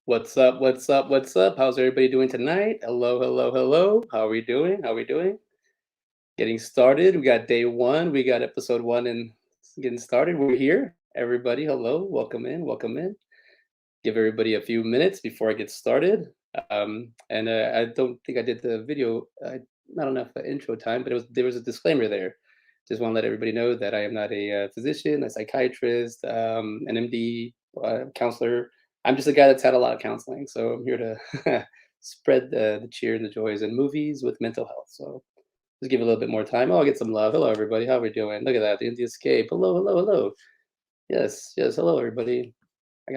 What's up? What's up? What's up? How's everybody doing tonight? Hello, hello, hello. How are we doing? How are we doing? Getting started. We got day one. We got episode one and getting started. We're here. Everybody, hello. Welcome in. Welcome in. Give everybody a few minutes before I get started. And I don't think I did the video. Not enough intro time, but there was a disclaimer there. Just want to let everybody know that I am not a physician, a psychiatrist, an MD, counselor. I'm just a guy that's had a lot of counseling, so I'm here to spread the cheer and the joys and movies with mental health. So just give it a little bit more time. Oh, I'll get some love. Hello, everybody. How are we doing? Look at that. The Indie Escape. Hello, hello, hello. Yes, yes. Hello, everybody. I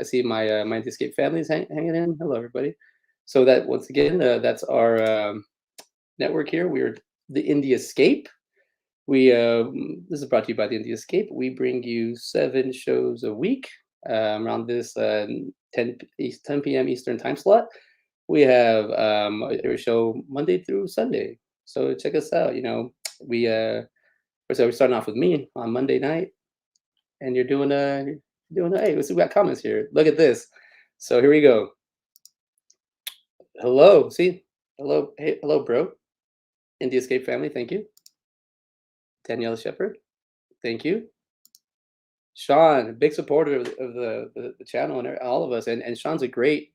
see my Escape families hanging in. Hello, everybody. So that once again, that's our network here. We're the Indie Escape. This is brought to you by the Indie Escape. We bring you 7 shows a week around this 10 p.m. Eastern time slot. We have every show Monday through Sunday. So check us out. We we're starting off with me on Monday night, and you're doing. Hey, we got comments here. Look at this. So here we go. Hello. See, hello. Hey, hello, bro. Indie Escape family. Thank you. Danielle Shepherd. Thank you. Sean, big supporter of the channel and all of us, and Sean's a great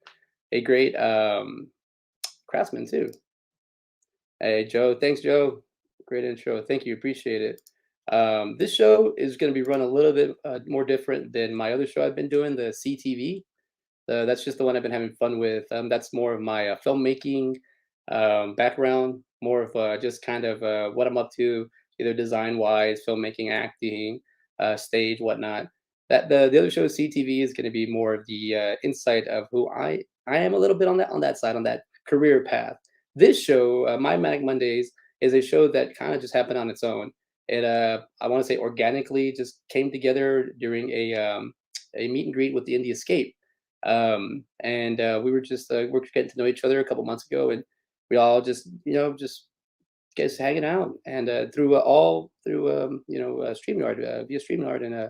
craftsman too. Hey Joe, thanks Joe, great intro, thank you, appreciate it. This show is going to be run a little bit more different than my other show I've been doing, the CTV. That's just the one I've been having fun with. That's more of my filmmaking background, more of just kind of what I'm up to, either design wise, filmmaking, acting, stage, whatnot. That the other show, CTV, is going to be more of the insight of who I am a little bit on that side, on that career path. This show, My Manic Mondays, is a show that kind of just happened on its own. It I want to say organically just came together during a meet and greet with the Indie Escape, and we were we're getting to know each other a couple months ago, and we all just guys hanging out, and through all through StreamYard, via StreamYard, and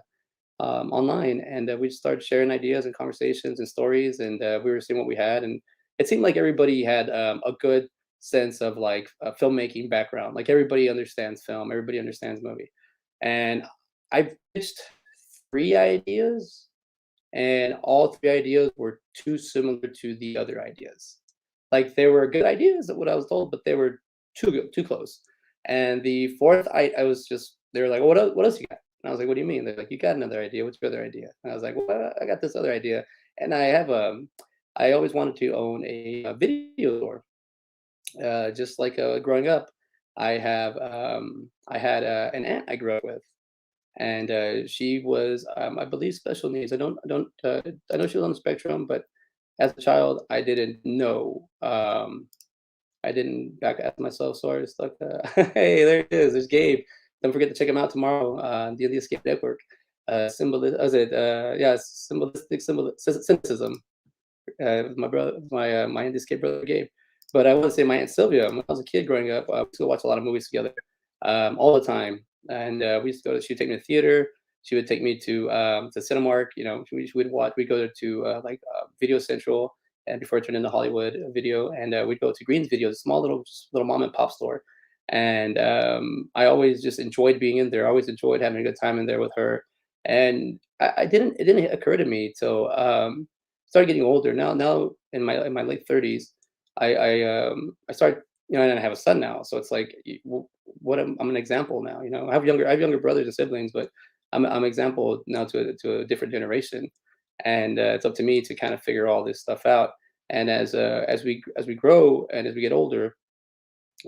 online, and we just started sharing ideas and conversations and stories, and we were seeing what we had, and it seemed like everybody had a good sense of like a filmmaking background. Like everybody understands film, everybody understands movie, and I pitched 3 ideas, and all 3 ideas were too similar to the other ideas. Like they were good ideas, what I was told, but they were too good, too close. And the fourth, I was just they were like, what else you got? And I was like, what do you mean? They're like, you got another idea? What's your other idea? And I was like, well, I got this other idea, and I always wanted to own a video store. Just like growing up, I had an aunt I grew up with, and she was, I believe, special needs. I know she was on the spectrum, but as a child, I didn't know. I didn't back at myself. Sorry, stuck. Hey, there it is. There's Gabe. Don't forget to check him out tomorrow on the Escape Network. Is it? Yeah, cynicism. My brother, my Indie Escape brother Gabe. But I want to say my aunt Sylvia. When I was a kid growing up, we used to watch a lot of movies together, all the time. And we used to go to. She'd take me to theater. She would take me to Cinemark. We would watch. We go to Video Central, and before it turned into Hollywood Video, and we'd go to Green's Video, a small little mom and pop store. And I always just enjoyed being in there. I always enjoyed having a good time in there with her. And I didn't. It didn't occur to me till started getting older. Now in my late 30s, I started, and I have a son now, so it's like I'm an example now. I have younger brothers and siblings, but I'm an example now to a different generation, and it's up to me to kind of figure all this stuff out. And as we grow and as we get older,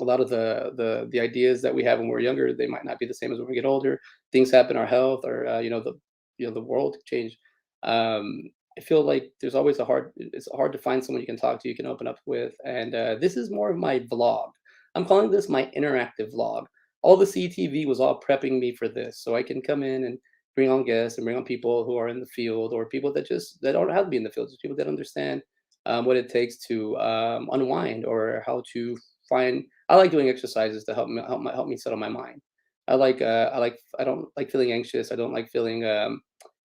a lot of the ideas that we have when we're younger, they might not be the same as when we get older. Things happen, our health, or the world change. um I feel like it's hard to find someone you can talk to, you can open up with, and this is more of my vlog. I'm calling this my interactive vlog. All the CTV was all prepping me for this, so I can come in and bring on guests and bring on people who are in the field, or people that don't have to be in the field, just people that understand what it takes to unwind, or how to find. I like doing exercises to help me settle my mind. I don't like feeling anxious. I don't like feeling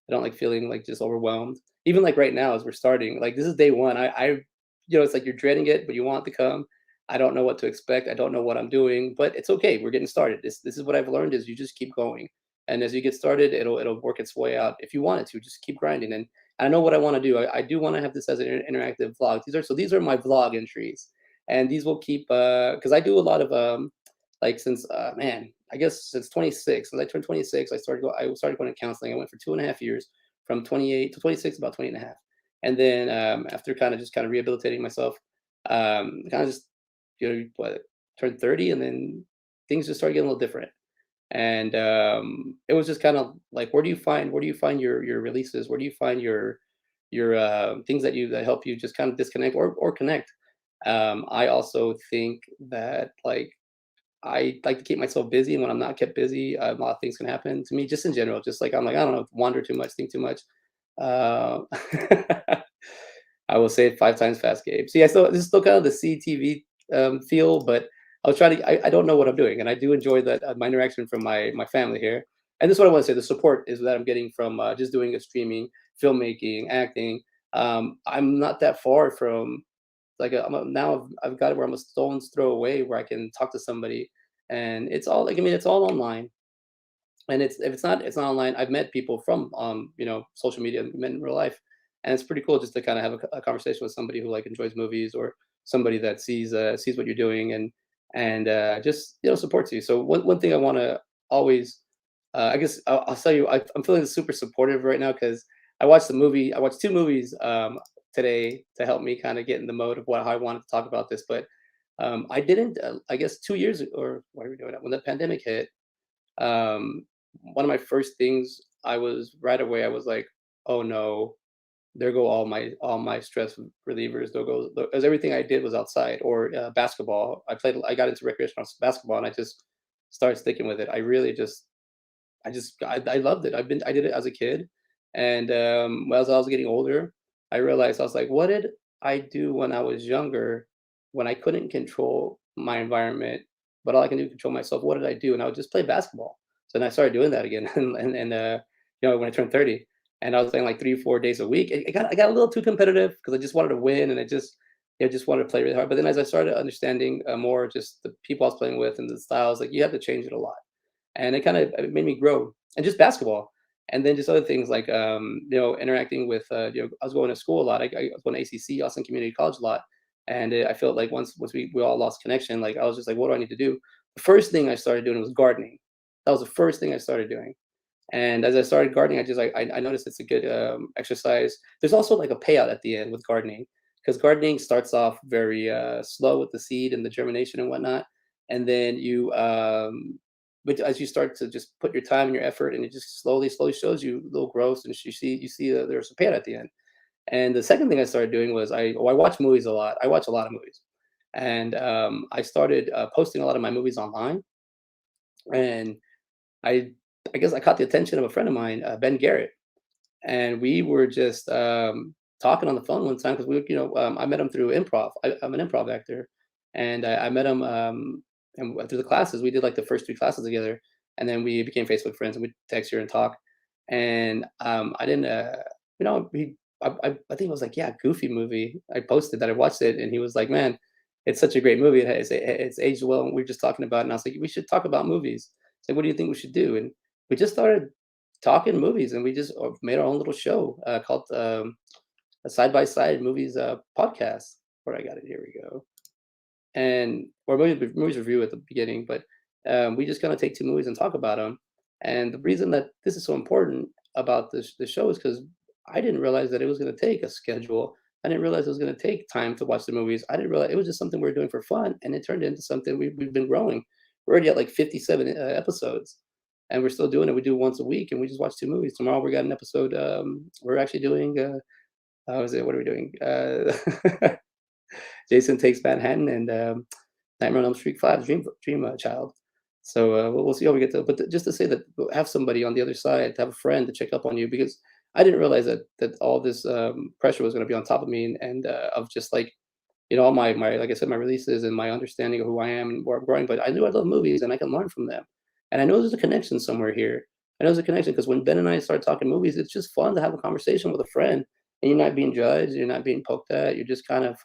I don't like feeling like just overwhelmed. Even like right now as we're starting, like this is day one. It's like you're dreading it, but you want it to come. I don't know what to expect. I don't know what I'm doing, but it's okay. We're getting started. This is what I've learned is you just keep going. And as you get started, it'll work its way out. If you want it to, just keep grinding. And I know what I want to do. I do want to have this as an interactive vlog. These are my vlog entries, and these will keep because I do a lot of like since man, I guess since 26. When I turned 26, I started going to counseling. I went for 2.5 years, from 28 to 26, about 20 and a half. And then after kind of rehabilitating myself, kind of just what turned 30, and then things just started getting a little different. And it was just kind of like, where do you find your releases? Where do you find your things that help you just kind of disconnect or connect? I also think that like I like to keep myself busy, and when I'm not kept busy, a lot of things can happen to me just in general. Just like I'm like, I don't know, wander too much, think too much. Uh, I will say it 5 times fast, Gabe. See, this is still kind of the CTV feel, but I was trying to. I don't know what I'm doing, and I do enjoy that my interaction from my family here. And this is what I want to say: the support is that I'm getting from just doing a streaming, filmmaking, acting. I'm not that far from like now I've got it where I'm a stone's throw away where I can talk to somebody, and it's all like I mean it's all online. And it's if it's not online. I've met people from social media, met in real life, and it's pretty cool just to kind of have a conversation with somebody who like enjoys movies, or somebody that sees what you're doing, and just supports you. So one thing I want to always I guess I'll tell you I'm feeling super supportive right now because I watched 2 movies today to help me kind of get in the mode of how I wanted to talk about this. But I didn't I guess 2 years or what are we doing when the pandemic hit. um, One of my first things right away, I was like, "Oh no, there go all my stress relievers. As everything I did was outside or basketball. I got into recreational basketball, and I just started sticking with it. I loved it. I did it as a kid, and as I was getting older, I realized I was like, what did I do when I was younger, when I couldn't control my environment, but all I can do is control myself? What did I do? And I would just play basketball. So then I started doing that again, and when I turned 30, and I was playing like 3 or 4 days a week. I got a little too competitive because I just wanted to win, and just wanted to play really hard. But then as I started understanding more just the people I was playing with and the styles, like you have to change it a lot, and it made me grow. And just basketball, and then just other things like interacting with I was going to school a lot. I was going to ACC, Austin Community College, a lot. And I felt like once we all lost connection, like I was just like, what do I need to do? The first thing I started doing was gardening. That was the first thing I started doing. And as I started gardening, I noticed it's a good exercise. There's also like a payout at the end with gardening, because gardening starts off very slow with the seed and the germination and whatnot, and then but as you start to just put your time and your effort, and it just slowly shows you little growth, and you see there's a payout at the end. And the second thing I started doing was I watch movies a lot. I watch a lot of movies, and I started posting a lot of my movies online, and I I guess I caught the attention of a friend of mine, Ben Garrett, and we were just talking on the phone one time because I met him through improv. I'm an improv actor, and I met him and through the classes. We did like the first 3 classes together, and then we became Facebook friends, and we text here and talk. And I didn't, I think it was like, yeah, Goofy movie. I posted that I watched it, and he was like, man, it's such a great movie. It's aged well. And we were just talking about it, and I was like, we should talk about movies. It's like, what do you think we should do? And we just started talking movies, and we just made our own little show called a Side by Side Movies podcast. Where I got it, here we go. And or movies review at the beginning, but we just kind of take 2 movies and talk about them. And the reason that this is so important about this show is because I didn't realize that it was going to take a schedule. I didn't realize it was going to take time to watch the movies. I didn't realize it was just something we are doing for fun, and it turned into something we've been growing. We're already at like 57 episodes, and we're still doing it. We do once a week, and we just watch 2 movies. Tomorrow we got an episode. We're actually doing. How is it? What are we doing? Jason Takes Manhattan, and Nightmare on Elm Street 5, Dream Child. So we'll see how we get to. But just to say that have somebody on the other side, to have a friend to check up on you, because I didn't realize that all this pressure was going to be on top of me, and of just like all my like I said, my releases and my understanding of who I am and where I'm growing. But I knew I love movies, and I can learn from them, and I know there's a connection somewhere here. I know there's a connection because when Ben and I start talking movies, it's just fun to have a conversation with a friend, and you're not being judged, you're not being poked at, you're just kind of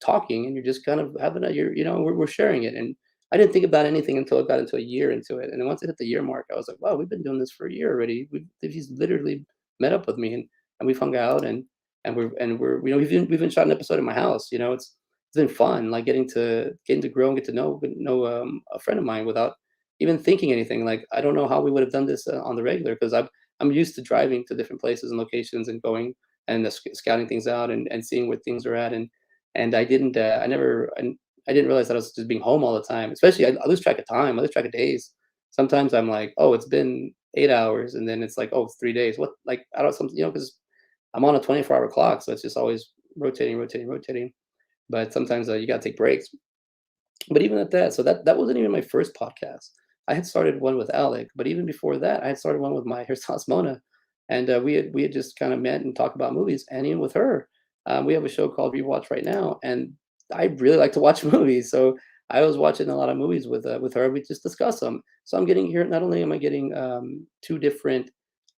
talking, and you're just kind of having a you're you know we're sharing it. And I didn't think about anything until I got into a year into it, and then once it hit the year mark, I was like, wow, we've been doing this for a year already. He's literally met up with me, and we've hung out, and we're we've been shot an episode in my house. It's been fun, like getting to grow and get to know a friend of mine without even thinking anything. Like, I don't know how we would have done this on the regular because I'm used to driving to different places and locations and going and scouting things out and seeing where things are at. And I didn't I didn't realize that I was just being home all the time. Especially, I lose track of time. I lose track of days. Sometimes I'm like, oh, it's been 8 hours, and then it's like, oh, it's 3 days. What? Like, I don't something, because I'm on a 24-hour clock, so it's just always rotating, rotating, rotating. But sometimes you gotta take breaks. But even at that, so that wasn't even my first podcast. I had started one with Alec, but even before that, I had started one with my hairstylist Mona, and we had just kind of met and talked about movies. And even with her, we have a show called Rewatch Right Now, and I really like to watch movies. So I was watching a lot of movies with her. We just discuss them. So I'm getting here. Not only am I getting two different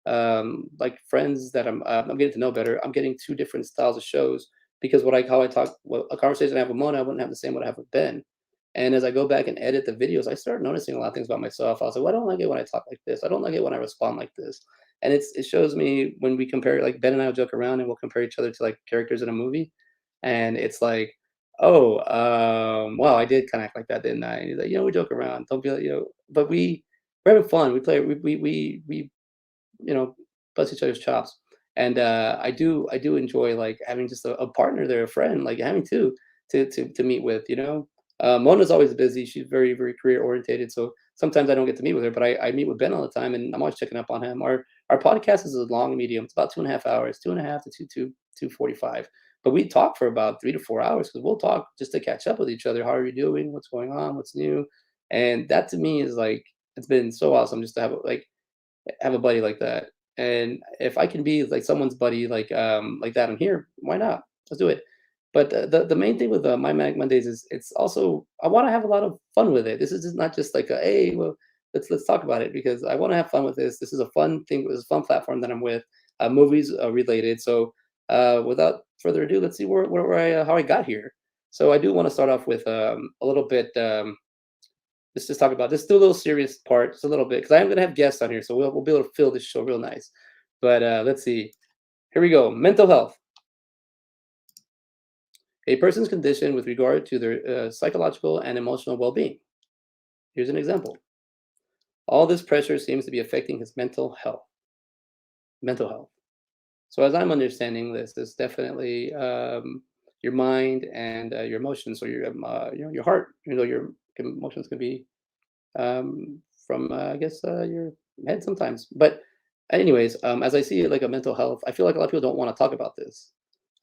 like friends that I'm getting to know better. I'm getting two different styles of shows because how I talk, a conversation I have with Mona, I wouldn't have the same what I have with Ben. And as I go back and edit the videos, I start noticing a lot of things about myself. I was like, well, I don't like it when I talk like this. I don't like it when I respond like this. And it shows me when we compare, like Ben and I will joke around and we'll compare each other to like characters in a movie. And it's like, oh, wow, I did kind of act like that, didn't I? And he's like, we joke around. Don't be like, but we're having fun. We play, we bust each other's chops. And I do enjoy like having just a partner there, a friend, like having two to meet with. Mona's always busy. She's very very career orientated, so sometimes I don't get to meet with her. But I meet with Ben all the time, and I'm always checking up on him. Our podcast is a long medium. It's about 2.5 hours, 2.5 to 2:45. But we talk for about 3 to 4 hours because we'll talk just to catch up with each other. How are you doing? What's going on? What's new? And that to me is like it's been so awesome just to have a buddy like that. And if I can be like someone's buddy like that on here, why not? Let's do it. But the main thing with my Manic Mondays is it's also I want to have a lot of fun with it. This is just not just like hey, well, let's talk about it because I want to have fun with this. This is a fun thing. This is a fun platform that I'm with. Movies related. So without further ado, let's see where I how I got here. So I do want to start off with a little bit. Let's just talk about this. Do a little serious part, just a little bit, because I am gonna have guests on here, so we'll be able to fill this show real nice. But let's see. Here we go. Mental health. A person's condition with regard to their psychological and emotional well-being. Here's an example. All this pressure seems to be affecting his mental health. Mental health. So as I'm understanding this, there's definitely your mind and your emotions, or your heart. Your emotions can be from I guess your head sometimes. But anyways, as I see it like a mental health, I feel like a lot of people don't want to talk about this.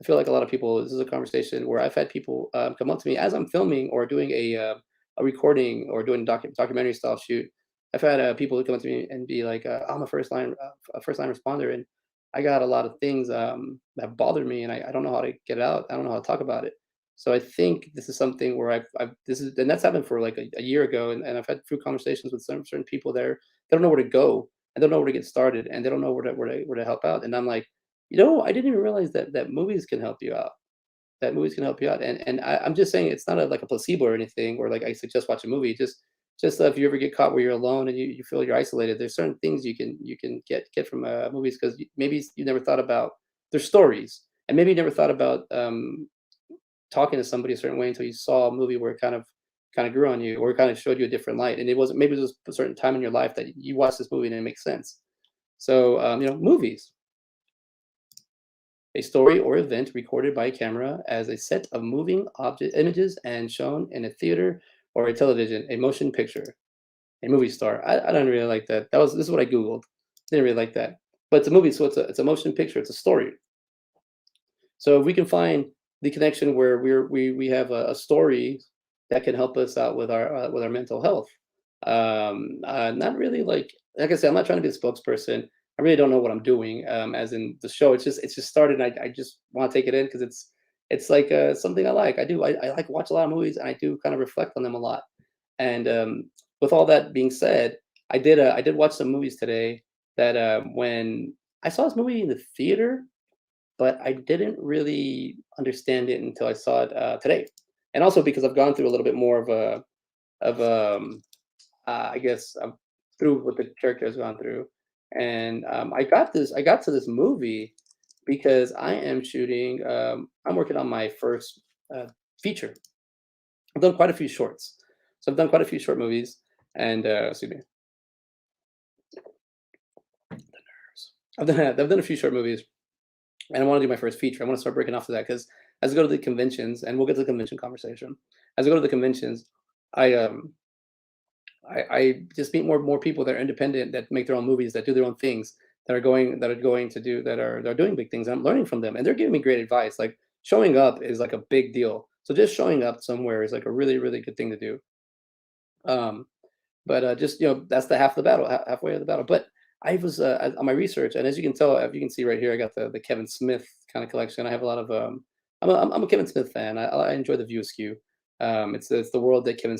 I feel like a lot of people. This is a conversation where I've had people come up to me as I'm filming or doing a recording or doing documentary style shoot. I've had people come up to me and be like, "I'm a first line responder, and I got a lot of things that bothered me, and I don't know how to get it out. I don't know how to talk about it." So I think this is something where I've this is and that's happened for like a year ago, and I've had few conversations with certain people there. They don't know where to go, and they don't know where to get started, and they don't know where to help out. And I'm like, I didn't even realize that movies can help you out. That movies can help you out. And I'm just saying it's not like a placebo or anything, or like I suggest watch a movie. Just if you ever get caught where you're alone and you feel you're isolated, there's certain things you can get from movies because maybe you never thought about their stories, and maybe you never thought about talking to somebody a certain way until you saw a movie where it kind of grew on you, or it kind of showed you a different light. And it wasn't maybe it was a certain time in your life that you watched this movie and it makes sense. So movies, a story or event recorded by camera as a set of moving object images and shown in a theater or a television, a motion picture, a movie star. I don't really like that. This is what I googled. Didn't really like that. But it's a movie, so it's a motion picture. It's a story. So if we can find the connection where we have a story that can help us out with our mental health. Not really like I said, I'm not trying to be a spokesperson. I really don't know what I'm doing. As in the show, it's just started. And I just want to take it in because it's like something I like. I like watch a lot of movies and I do kind of reflect on them a lot. And with all that being said, I did watch some movies today that when I saw this movie in the theater, but I didn't really understand it until I saw it today, and also because I've gone through a little bit more of I guess through what the character has gone through, and I got to this movie because I am shooting. I'm working on my first uh, feature. I've done quite a few shorts, so I've done quite a few short movies, and excuse me, I've done a few short movies, and I want to do my first feature. I want to start breaking off to that because as I go to the conventions, and we'll get to the convention conversation. As I go to the conventions, I I just meet more people that are independent, that make their own movies, that do their own things, that are going to do that are doing big things. And I'm learning from them, and they're giving me great advice. Like showing up is like a big deal. So just showing up somewhere is like a really good thing to do. Um, but just that's the half of the battle, halfway of the battle. But I was on my research, and as you can tell, if you can see right here, I got the Kevin Smith kind of collection. I have a lot of I'm a Kevin Smith fan. I enjoy the View Askew. It's the world that Kevin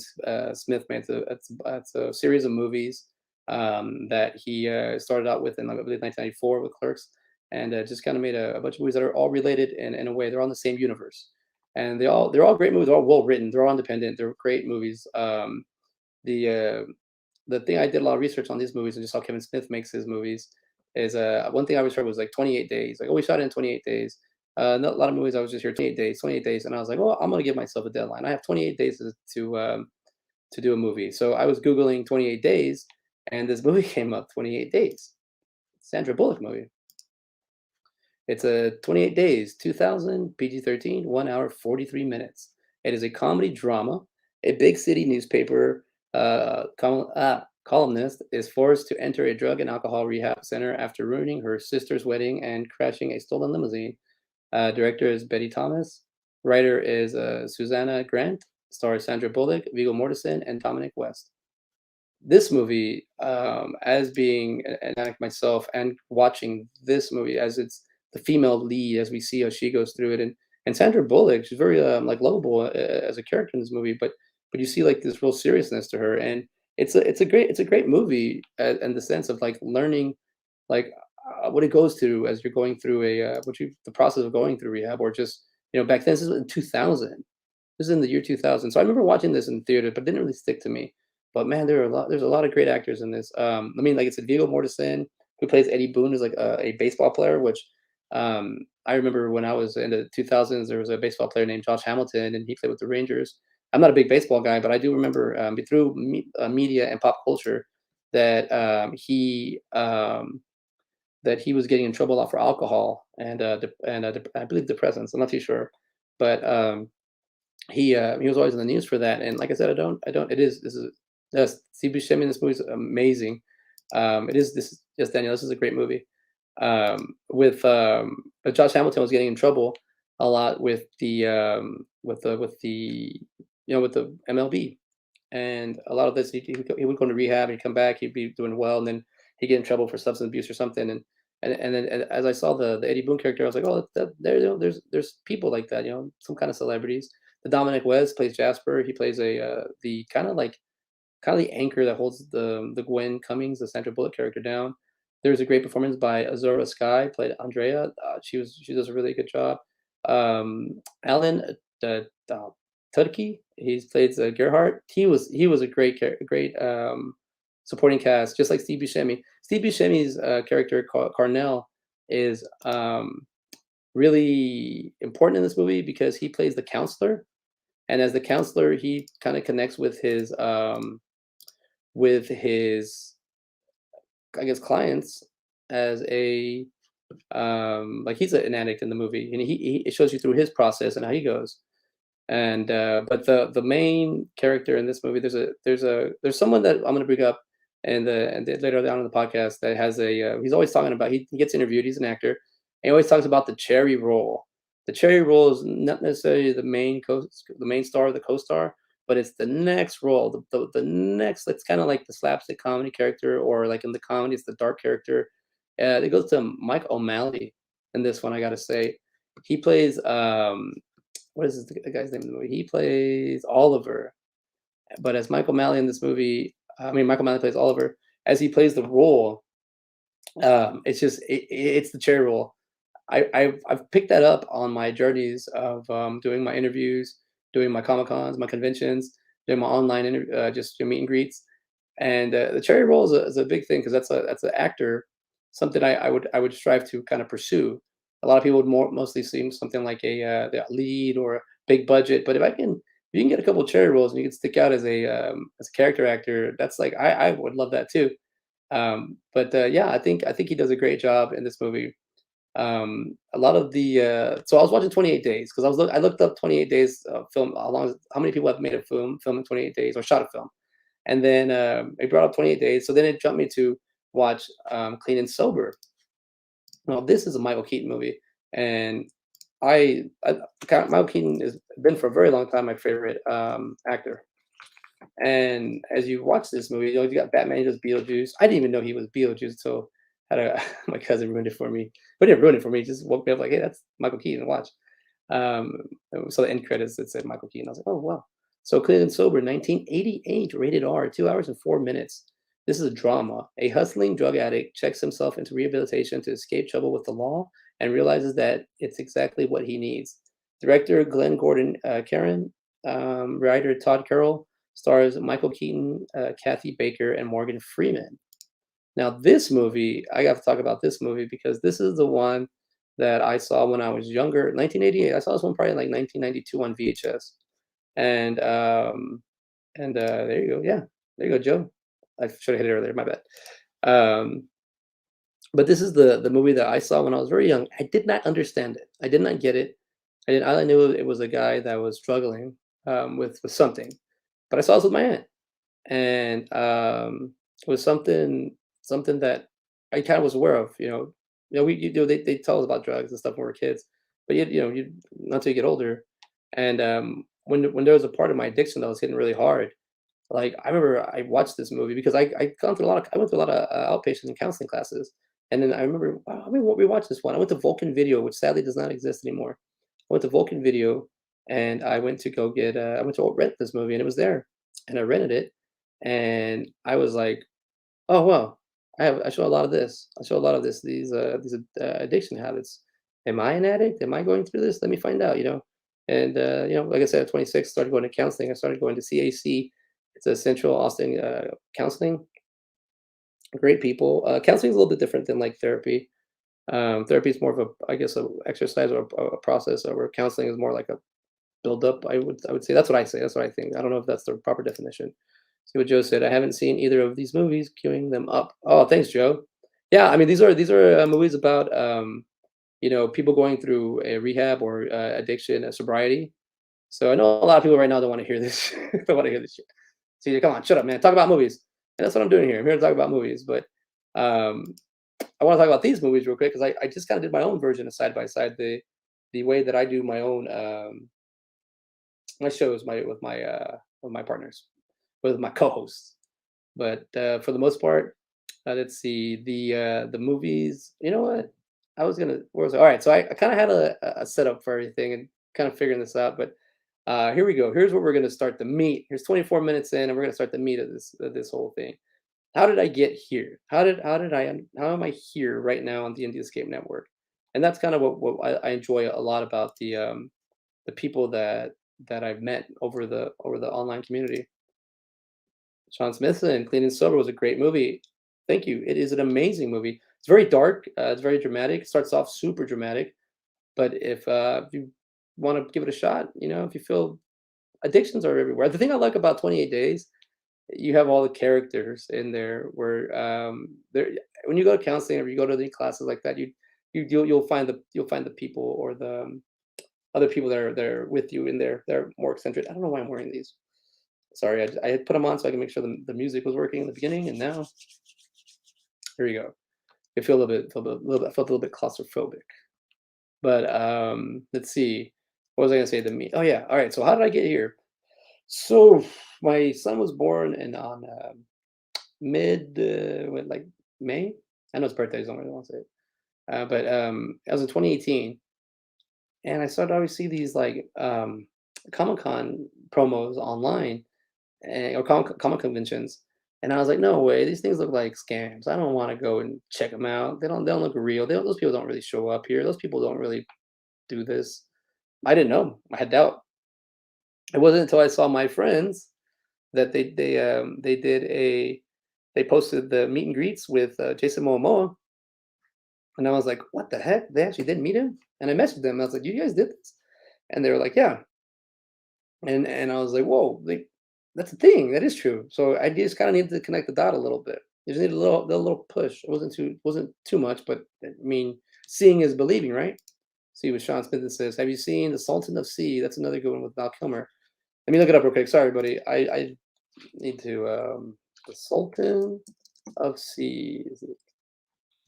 Smith made. It's a series of movies that he started out with in, like, I believe, 1994 with Clerks, and just kind of made a bunch of movies that are all related in a way. They're all in the same universe, and they're all great movies. They're all well written. They're all independent. They're great movies. The the thing I did a lot of research on these movies and just how Kevin Smith makes his movies is one thing I always heard was like 28 days. Like, oh, we shot it in 28 days. Not a lot of movies I was just here 28 days, and I was like, well, I'm gonna give myself a deadline. I have 28 days to do a movie. So I was googling 28 days, and this movie came up. 28 days. Sandra Bullock movie. It's a 28 days, 2000, PG-13, 1 hour 43 minutes. It is a comedy drama. A big city newspaper columnist is forced to enter a drug and alcohol rehab center after ruining her sister's wedding and crashing a stolen limousine. Director is Betty Thomas. Writer is Susanna Grant. Stars Sandra Bullock, Viggo Mortensen, and Dominic West. This movie, as being an addict myself and watching this movie as it's the female lead, as we see how she goes through it, and Sandra Bullock, she's very like lovable as a character in this movie, but you see like this real seriousness to her, and it's a great movie in the sense of like learning like what it goes through as you're going through the process of going through rehab, or just back then, this is in 2000. This is in the year 2000. So I remember watching this in theater, but it didn't really stick to me. But man, there's a lot of great actors in this. I mean, like it's Viggo Mortensen, who plays Eddie Boone, who's like a baseball player, which I remember when I was in the 2000s, there was a baseball player named Josh Hamilton, and he played with the Rangers. I'm not a big baseball guy, but I do remember through media and pop culture that that he was getting in trouble a lot for alcohol and I believe depressants. I'm not too sure, but he was always in the news for that. And like I said, I don't. It is this is yes, Steve Buscemi in this movie is amazing. It is this is yes, Daniel. This is a great movie. But Josh Hamilton was getting in trouble a lot with the with the MLB, and a lot of this he would go into rehab and come back. He'd be doing well, and then he'd get in trouble for substance abuse or something. And then as I saw the Eddie Boone character, I was like, oh, there's people like that, some kind of celebrities. The Dominic West plays Jasper. He plays the kind of the anchor that holds the Gwen Cummings, the Sandra Bullock character, down. There's a great performance by Azura Sky, played Andrea. She does a really good job. Alan Tudke, he plays Gerhardt. He was a great supporting cast, just like Steve Buscemi. Steve Buscemi's character Carnell is really important in this movie because he plays the counselor, and as the counselor, he kind of connects with his, I guess, clients as a like he's an addict in the movie, and he it shows you through his process and how he goes. And but the main character in this movie, there's someone that I'm gonna bring up later on in the podcast that has he's always talking about, he gets interviewed, he's an actor, and he always talks about the cherry role. The cherry role is not necessarily the main star or the co-star, but it's the next role, the next. It's kind of like the slapstick comedy character, or like in the comedy, it's the dark character. It goes to Mike O'Malley in this one. I gotta say, he plays what is the guy's name in the movie? He plays Oliver, but as Michael Malley in this movie, I mean, Michael Malley plays Oliver, as he plays the role, it's just it's the cherry roll. I've picked that up on my journeys of doing my interviews, doing my comic cons, my conventions, doing my online just your meet and greets, and the cherry roll is a big thing because that's an actor, something I would strive to kind of pursue. A lot of people would mostly see something like the lead or a big budget, but if you can get a couple of cherry rolls and you can stick out as a character actor, that's like I would love that too. But yeah, I think he does a great job in this movie. A lot of the so I was watching 28 Days because I looked up 28 Days film how many people have made a film in 28 days or shot a film, and then it brought up 28 Days, so then it jumped me to watch Clean and Sober. Now this is a Michael Keaton movie, and Michael Keaton has been for a very long time my favorite actor. And as you watch this movie, you got Batman, he does Beetlejuice. I didn't even know he was Beetlejuice until had a my cousin ruined it for me. But he didn't ruin it for me. He just woke me up like, hey, that's Michael Keaton. Watch. Um, so the end credits it said Michael Keaton. I was like, oh wow. So Clean and Sober, 1988, rated R, 2 hours and 4 minutes. This is a drama. A hustling drug addict checks himself into rehabilitation to escape trouble with the law and realizes that it's exactly what he needs. Director Glenn Gordon Karen, writer Todd Carroll, stars Michael Keaton, Kathy Baker, and Morgan Freeman. Now, this movie, I got to talk about this movie because this is the one that I saw when I was younger, 1988. I saw this one probably in like 1992 on VHS. And there you go. Yeah, there you go, Joe. I should have hit it earlier. My bad. Um, but this is the movie that I saw when I was very young. I did not understand it. I did not get it. I didn't. All I knew it was a guy that was struggling with something. But I saw this with my aunt, and it was something that I kind of was aware of. They tell us about drugs and stuff when we're kids, but you not until you get older. And when there was a part of my addiction that was hitting really hard, like I remember I watched this movie because I went through a lot of outpatient and counseling classes, and then I remember wow, we watched this one. I went to Vulcan Video, which sadly does not exist anymore. I went to Vulcan Video, and I went to go get I went to rent this movie, and it was there, and I rented it, and I was like, oh well, I show a lot of this. I show a lot of these addiction habits. Am I an addict? Am I going through this? Let me find out. And like I said, at 26, started going to counseling. I started going to CAC. It's a Central Austin counseling. Great people. Counseling is a little bit different than like therapy. Therapy is more of a, I guess, a exercise or a process, where counseling is more like a build up. I would say that's what I say. That's what I think. I don't know if that's the proper definition. See what Joe said. I haven't seen either of these movies. Queuing them up. Oh, thanks, Joe. Yeah, I mean these are movies about people going through a rehab or addiction, sobriety. So I know a lot of people right now don't want to hear this. Don't want to hear this shit. See, come on, shut up, man. Talk about movies. And that's what I'm doing here. I'm here to talk about movies. But um, I want to talk about these movies real quick because I just kind of did my own version of side by side. The way that I do my own my shows with my partners, with my co-hosts. But for the most part, let's see the movies. You know what? I was gonna. Where was I? All right. So I kind of had a setup for everything and kind of figuring this out. But here we go. Here's where we're gonna start the meat. Here's 24 minutes in, and we're gonna start the meat of this whole thing. How did I get here? How am I here right now on the Indie Escape Network? And that's kind of what I enjoy a lot about the people that I've met over the online community. Sean Smithson, Clean and Sober was a great movie. Thank you. It is an amazing movie. It's very dark. It's very dramatic. It starts off super dramatic, but if you want to give it a shot, if you feel addictions are everywhere. The thing I like about 28 Days, you have all the characters in there where there when you go to counseling or you go to the classes like that, you'll find the people or the other people that are with you in there. They're more eccentric. I don't know why I'm wearing these. Sorry, I had put them on so I can make sure the music was working in the beginning, and now here you go. I feel a little bit, felt a little bit claustrophobic. But let's see. What was I gonna say? The me. Oh yeah. All right. So how did I get here? So my son was born in on like May. I know his birthday is only I want to say. But I was in 2018, and I started always see these like Comic Con promos online or comic conventions. And I was like, "No way, these things look like scams. I don't wanna go and check them out. They don't look real. Those people don't really show up here. Those people don't really do this." I didn't know. I had doubt. It wasn't until I saw my friends that they did a they posted the meet and greets with, Jason Momoa, and I was like, "What the heck? They actually did meet him?" And I messaged them. I was like, "You guys did this?" And they were like, "Yeah." And I was like, "Whoa, like, that's a thing. That is true." So I just kinda needed to connect the dot a little bit. You just need a little push. It wasn't too much, but, I mean, seeing is believing, right? See what Sean Smith says. Have you seen The Sultan of Sea? That's another good one with Val Kilmer. Let me look it up real quick. Sorry, buddy. I need to, The Sultan of Sea. Is it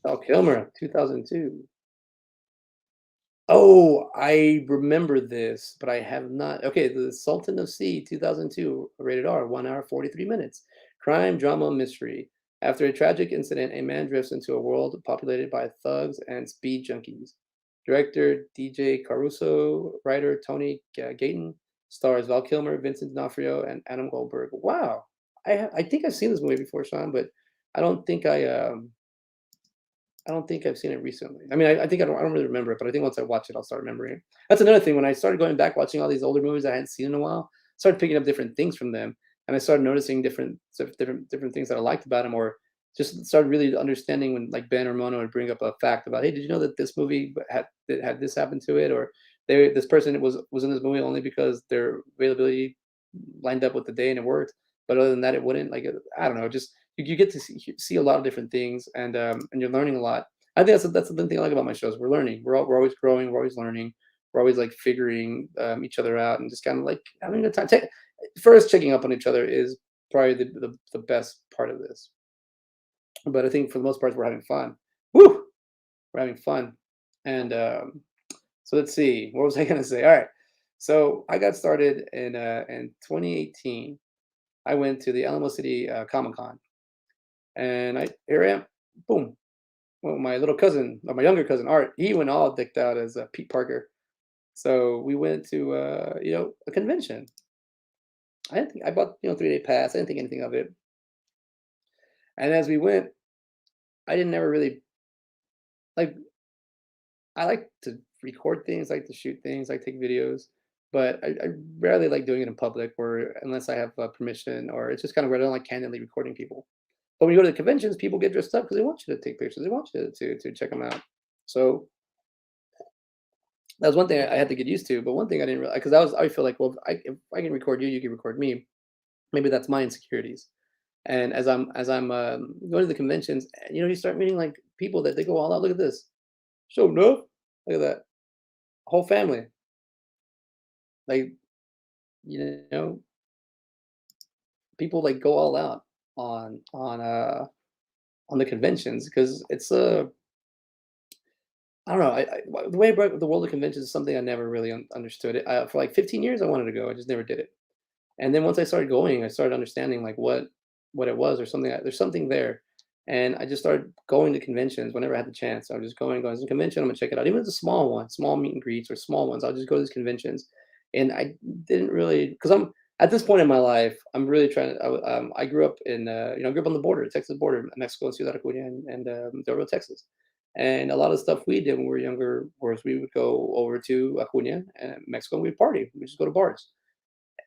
Val Kilmer, 2002. Oh, I remember this, but I have not. Okay, The Sultan of Sea, 2002, rated R, 1 hour, 43 minutes. Crime, drama, mystery. After a tragic incident, a man drifts into a world populated by thugs and speed junkies. Director DJ Caruso, writer Tony Gayton, stars Val Kilmer, Vincent D'Onofrio, and Adam Goldberg. Wow, I think I've seen this movie before, Sean, but I don't think I I don't think I've seen it recently. I mean, I think I don't really remember it, but I think once I watch it, I'll start remembering it. That's another thing. When I started going back watching all these older movies I hadn't seen in a while, I started picking up different things from them, and I started noticing different things that I liked about them, or just started really understanding when like Ben or Mono would bring up a fact about, hey, did you know that this movie had this happen to it, or this person was in this movie only because their availability lined up with the day and it worked, but other than that, it wouldn't. Like I don't know, just you get to see a lot of different things, and you're learning a lot. I think that's the thing I like about my shows. We're learning. We're always growing. We're always learning. We're always like figuring each other out and just kind of like having a time. First, checking up on each other is probably the best part of this. But I think for the most part, we're having fun. Woo! We're having fun. And so let's see. What was I gonna say? All right. So I got started in 2018. I went to the Alamo City Comic Con, and here I am. Boom. Well, my little cousin, or my younger cousin, Art, he went all decked out as Pete Parker. So we went to a convention. I didn't think I bought 3-day pass. I didn't think anything of it. And as we went, I didn't ever really like. I like to record things, like to shoot things, like take videos, but I rarely like doing it in public, or unless I have permission, or it's just kind of weird. I don't like candidly recording people. But when you go to the conventions, people get dressed up because they want you to take pictures. They want you to check them out. So that was one thing I had to get used to. But one thing I didn't realize, because I feel like, well, if I can record you, you can record me. Maybe that's my insecurities. And as I'm going to the conventions, and, you start meeting like people that they go all out. Look at this. Show enough. Look at that. Whole family. Like, you know, people like go all out on the conventions because it's I don't know. The way I broke the world of conventions is something I never really understood. For like 15 years, I wanted to go. I just never did it. And then once I started going, I started understanding like what it was, or something. There's something there, and I just started going to conventions whenever I had the chance. I was just going to a convention. I'm gonna check it out, even if it's a small one, small meet and greets or small ones. I'll just go to these conventions, and I didn't really because I'm at this point in my life. I'm really trying to. I grew up in I grew up on the border, Texas border, Mexico and Ciudad Acuña and Del Rio, Texas. And a lot of stuff we did when we were younger was we would go over to Acuña and Mexico and we'd party. We just go to bars.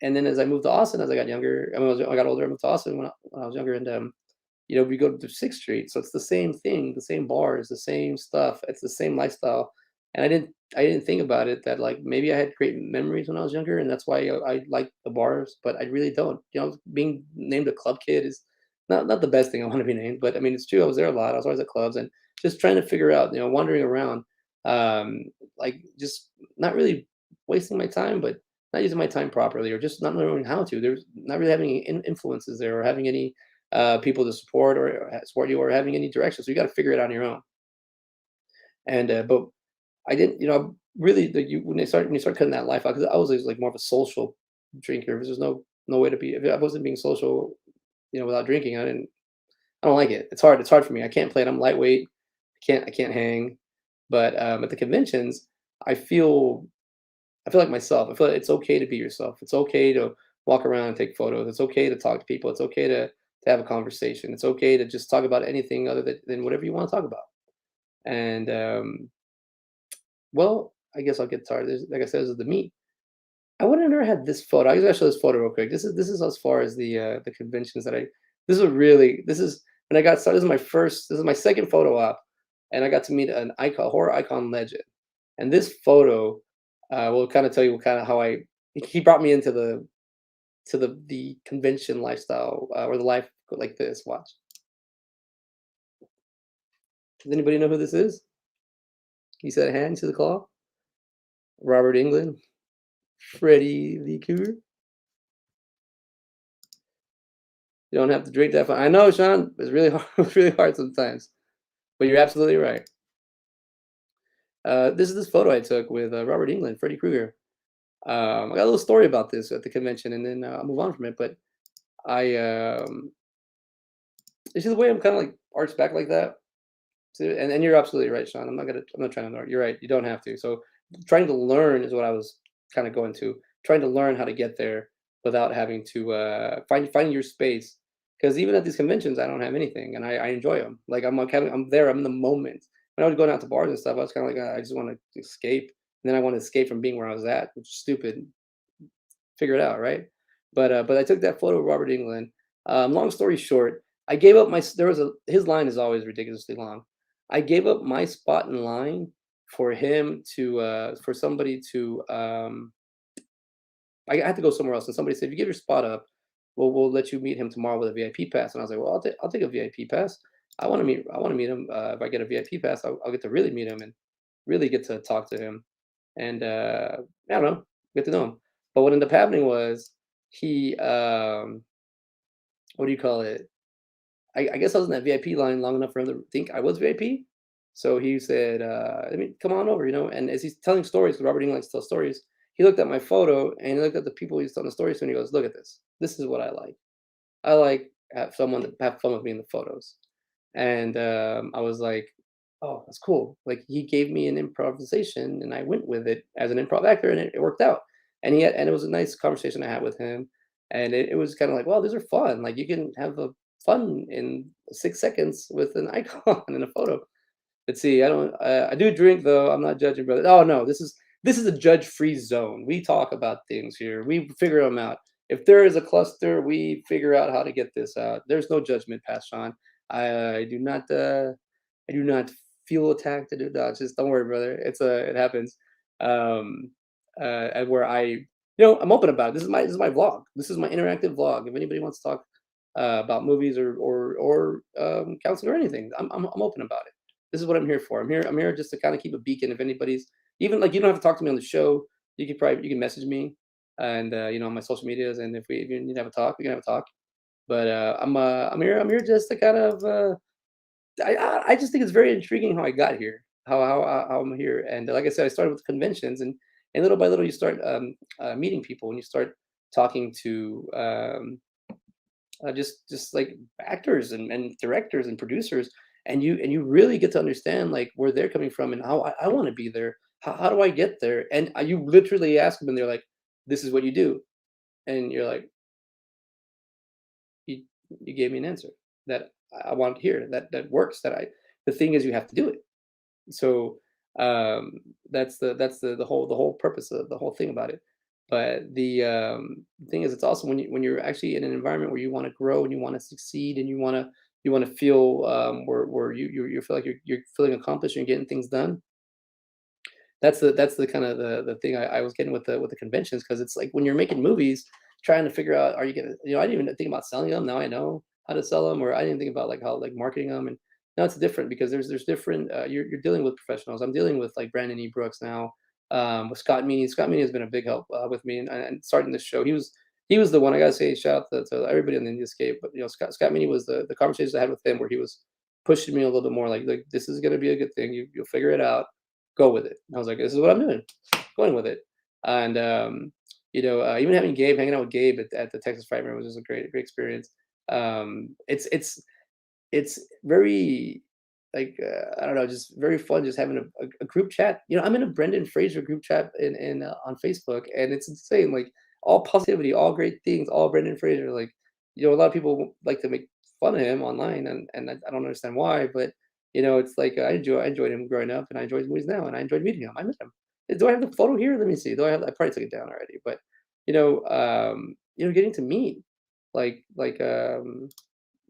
And then as I moved to Austin, as I got younger, I got older, I moved to Austin when I was younger, and we go to Sixth Street, so it's the same thing, the same bars, the same stuff. It's the same lifestyle, and I didn't think about it that like maybe I had great memories when I was younger, and that's why I like the bars, but I really don't. Being named a club kid is not the best thing I want to be named, but I mean it's true. I was there a lot. I was always at clubs and just trying to figure out, wandering around, like just not really wasting my time, but not using my time properly, or just not knowing how to. There's not really having any influences there, or having any people to support or support you, or having any direction. So you got to figure it out on your own. And but I didn't, really when you start cutting that life out, because I was always like more of a social drinker. Because there's no way to be. If I wasn't being social, without drinking, I don't like it. It's hard. It's hard for me. I can't play it. I'm lightweight. I can't hang. But at the conventions, I feel I feel like myself. I feel like it's okay to be yourself. It's okay to walk around and take photos. It's okay to talk to people. It's okay to have a conversation. It's okay to just talk about anything other than whatever you want to talk about. And well, I guess I'll get started. Like I said, this is the meat. I would have never had this photo. I gotta show this photo real quick. This is as far as the conventions that I. This is when I got started. This is my first. This is my second photo op, and I got to meet an icon, horror icon legend. And this photo will kind of tell you kind of how I. He brought me into the convention lifestyle or the life like this. Watch. Does anybody know who this is? He said a hand to the claw. Robert England, Freddie Lee Cougar. You don't have to drink that far. I know, Sean. It's really hard. It's really hard sometimes, but you're absolutely right. This is this photo I took with Robert England, Freddy Krueger. I got a little story about this at the convention, and then I'll move on from it. But I, you see the way I'm kind of like arched back like that. See, and you're absolutely right, Sean. I'm not trying to ignore. You're right. You don't have to. So trying to learn is what I was kind of going to. Trying to learn how to get there without having to finding your space. Because even at these conventions, I don't have anything, and I enjoy them. Like I'm there. I'm in the moment. When I was going out to bars and stuff, I was kind of like, I just want to escape. And then I want to escape from being where I was at, which is stupid. Figure it out, right? But I took that photo of Robert England. Long story short, I gave up my. There was a his line is always ridiculously long. I gave up my spot in line for him to for somebody to. I had to go somewhere else, and somebody said, "If you give your spot up, we'll let you meet him tomorrow with a VIP pass." And I was like, "Well, I'll take a VIP pass. I want to meet him. If I get a VIP pass, I'll get to really meet him and really get to talk to him, and I don't know, get to know him." But what ended up happening was he what do you call it? I guess I was in that VIP line long enough for him to think I was VIP. So he said, "Let me come on over," And as he's telling stories, 'cause Robert England likes to tell stories, he looked at my photo and he looked at the people he's telling the stories to, and he goes, "Look at this. This is what I like. I like have someone to have fun with me in the photos." And I was like, "Oh, that's cool." Like he gave me an improvisation, and I went with it as an improv actor, and it worked out. And it was a nice conversation I had with him, and it was kind of like, "Well, these are fun. Like you can have a fun in 6 seconds with an icon in a photo." Let's see. I don't. I do drink though. I'm not judging, brother. Oh no, this is a judge-free zone. We talk about things here. We figure them out. If there is a cluster, we figure out how to get this out. There's no judgment, Pat Sean. I do not. I do not feel attacked. I do not. Just don't worry, brother. It happens. Um, and where I'm open about it. This is my vlog. This is my interactive vlog. If anybody wants to talk about movies or counseling or anything, I'm open about it. This is what I'm here for. I'm here just to kind of keep a beacon. If anybody's even like you don't have to talk to me on the show. You can message me and on my social medias. And if you need to have a talk, we can have a talk. But I'm here just to kind of I just think it's very intriguing how I got here, how I'm here. And like I said, I started with conventions, and little by little you start meeting people, and you start talking to just like actors and directors and producers, and you really get to understand like where they're coming from and how I want to be there. How do I get there? And you literally ask them, and they're like, "This is what you do," and you're like, "You you gave me an answer that I want to hear. That works. The thing is, you have to do it." So that's the whole purpose of the whole thing about it. But the thing is, it's also when you're actually in an environment where you want to grow and you want to succeed and you want to feel where you feel like you're feeling accomplished and you're getting things done. That's the kind of the thing I was getting with the conventions, because it's like when you're making movies, trying to figure out, are you gonna, I didn't even think about selling them. Now I know how to sell them, or I didn't think about like how like marketing them. And now it's different because there's different. You're dealing with professionals. I'm dealing with like Brandon E. Brooks now. With Scott Meany. Scott Meany has been a big help with me and starting this show. He was the one. I gotta say shout out to everybody on the Indie Escape. But Scott Meany was the conversations I had with him where he was pushing me a little bit more like this is gonna be a good thing. You'll figure it out, go with it. And I was like, this is what I'm doing, going with it. And even having Gabe, hanging out with Gabe at the Texas Frightmare was just a great experience. It's very like I don't know, just very fun, just having a group chat. I'm in a Brendan Fraser group chat in on Facebook, and it's insane. Like all positivity, all great things, all Brendan Fraser. Like a lot of people like to make fun of him online, and I don't understand why, but it's like I enjoyed him growing up, and I enjoy his movies now, and I enjoyed meeting him. I met him. Do I have the photo here? Let me see. Do I have? I probably took it down already, but getting to meet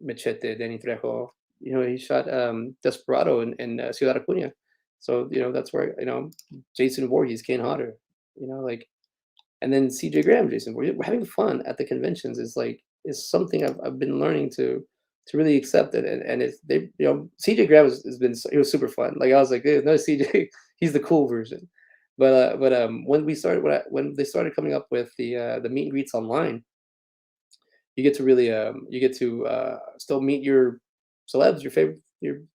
Machete, Danny Trejo. He shot Desperado in Ciudad Acuña. So that's where Jason Voorhees, Kane Hodder. Like, and then CJ Graham, Jason Voorhees. Having fun at the conventions is something I've been learning to really accept it, and it's they CJ Graham has been it was super fun. Like I was like, no CJ, he's the cool version. But when we started when they started coming up with the meet and greets online, you get to still meet your celebs, your favorite,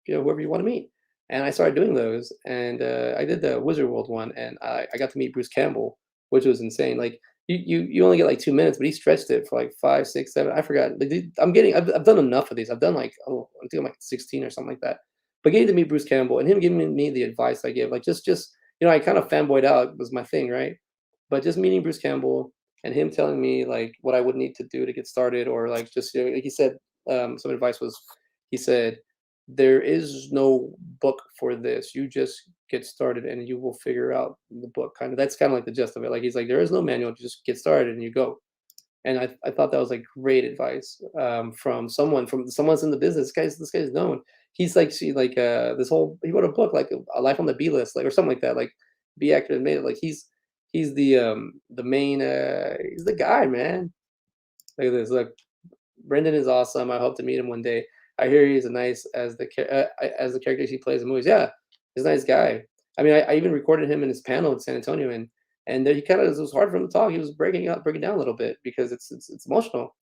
whoever you want to meet. And I started doing those, and I did the Wizard World one, and I got to meet Bruce Campbell, which was insane. Like you only get like 2 minutes, but he stretched it for like 5, 6, 7. I forgot. Like, I've done enough of these. I've done like I think I'm like 16 or something like that. But getting to meet Bruce Campbell and him giving me the advice I gave, like just I kind of fanboyed out was my thing, right? But just meeting Bruce Campbell and him telling me like what I would need to do to get started, or like just like he said, some advice was, he said, there is no book for this. You just get started and you will figure out the book. Kind of that's kind of like the gist of it. Like he's like, there is no manual. Just get started and you go. And I thought that was like great advice from someone's in the business. This guy's known. He's like this whole he wrote a book like a life on the B list, like, or something like that, like be actor and made it. Like he's the main he's the guy, man. Look at this. Look, Brendan is awesome. I hope to meet him one day. I hear he's a nice as the characters he plays in movies. Yeah, he's a nice guy. I mean, I even recorded him in his panel in San Antonio, and there he kind of it was hard for him to talk. He was breaking down a little bit because it's emotional.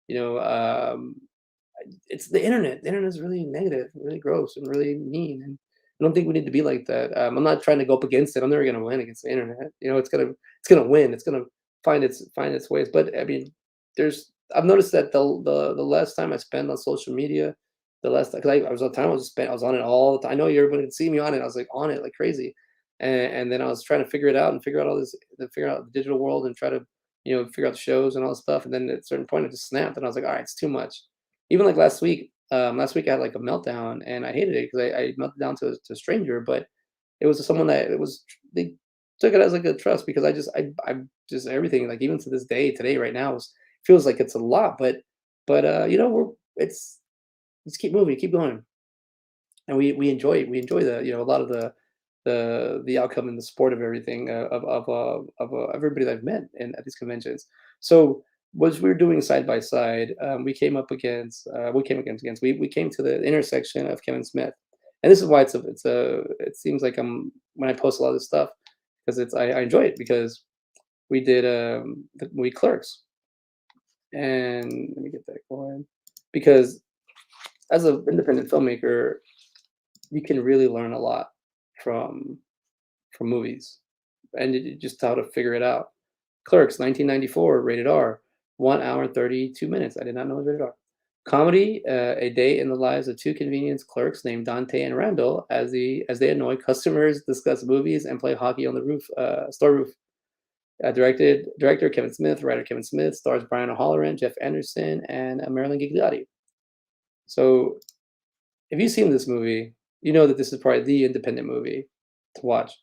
You know, it's the internet. The internet is really negative, really gross, and really mean. And I don't think we need to be like that. I'm not trying to go up against it. I'm never gonna win against the internet. It's gonna win. It's gonna find its ways. But I mean, I've noticed that the less time I spend on social media, the less because I was on time I was on it all the time. I know everybody could see me on it. I was like on it like crazy, and then I was trying to figure it out and figure out all this, figure out the digital world and try to figure out the shows and all this stuff. And then at a certain point, it just snapped, and I was like, all right, it's too much. Even like last week, I had like a meltdown, and I hated it because I melted down to a stranger, but it was someone that it was they took it as like a trust because I just everything like even to this day today right now feels like it's a lot, but we're it's just keep moving, keep going, and we enjoy the a lot of the outcome and the sport of everything of everybody that I've met in at these conventions. So was we were doing side by side, we came to the intersection of Kevin Smith, and this is why it seems like I'm when I post a lot of this stuff because I enjoy it because we did the movie Clerks, and let me get that going because as an independent filmmaker, you can really learn a lot from movies, and just how to figure it out. Clerks, 1994, rated R, 1 hour and 32 minutes. I did not know it was rated R. Comedy, a day in the lives of two convenience clerks named Dante and Randall as they annoy customers, discuss movies, and play hockey on the store roof. Director Kevin Smith, writer Kevin Smith, stars Brian O'Halloran, Jeff Anderson, and Marilyn Gigliotti. So if you've seen this movie, you know that this is probably the independent movie to watch.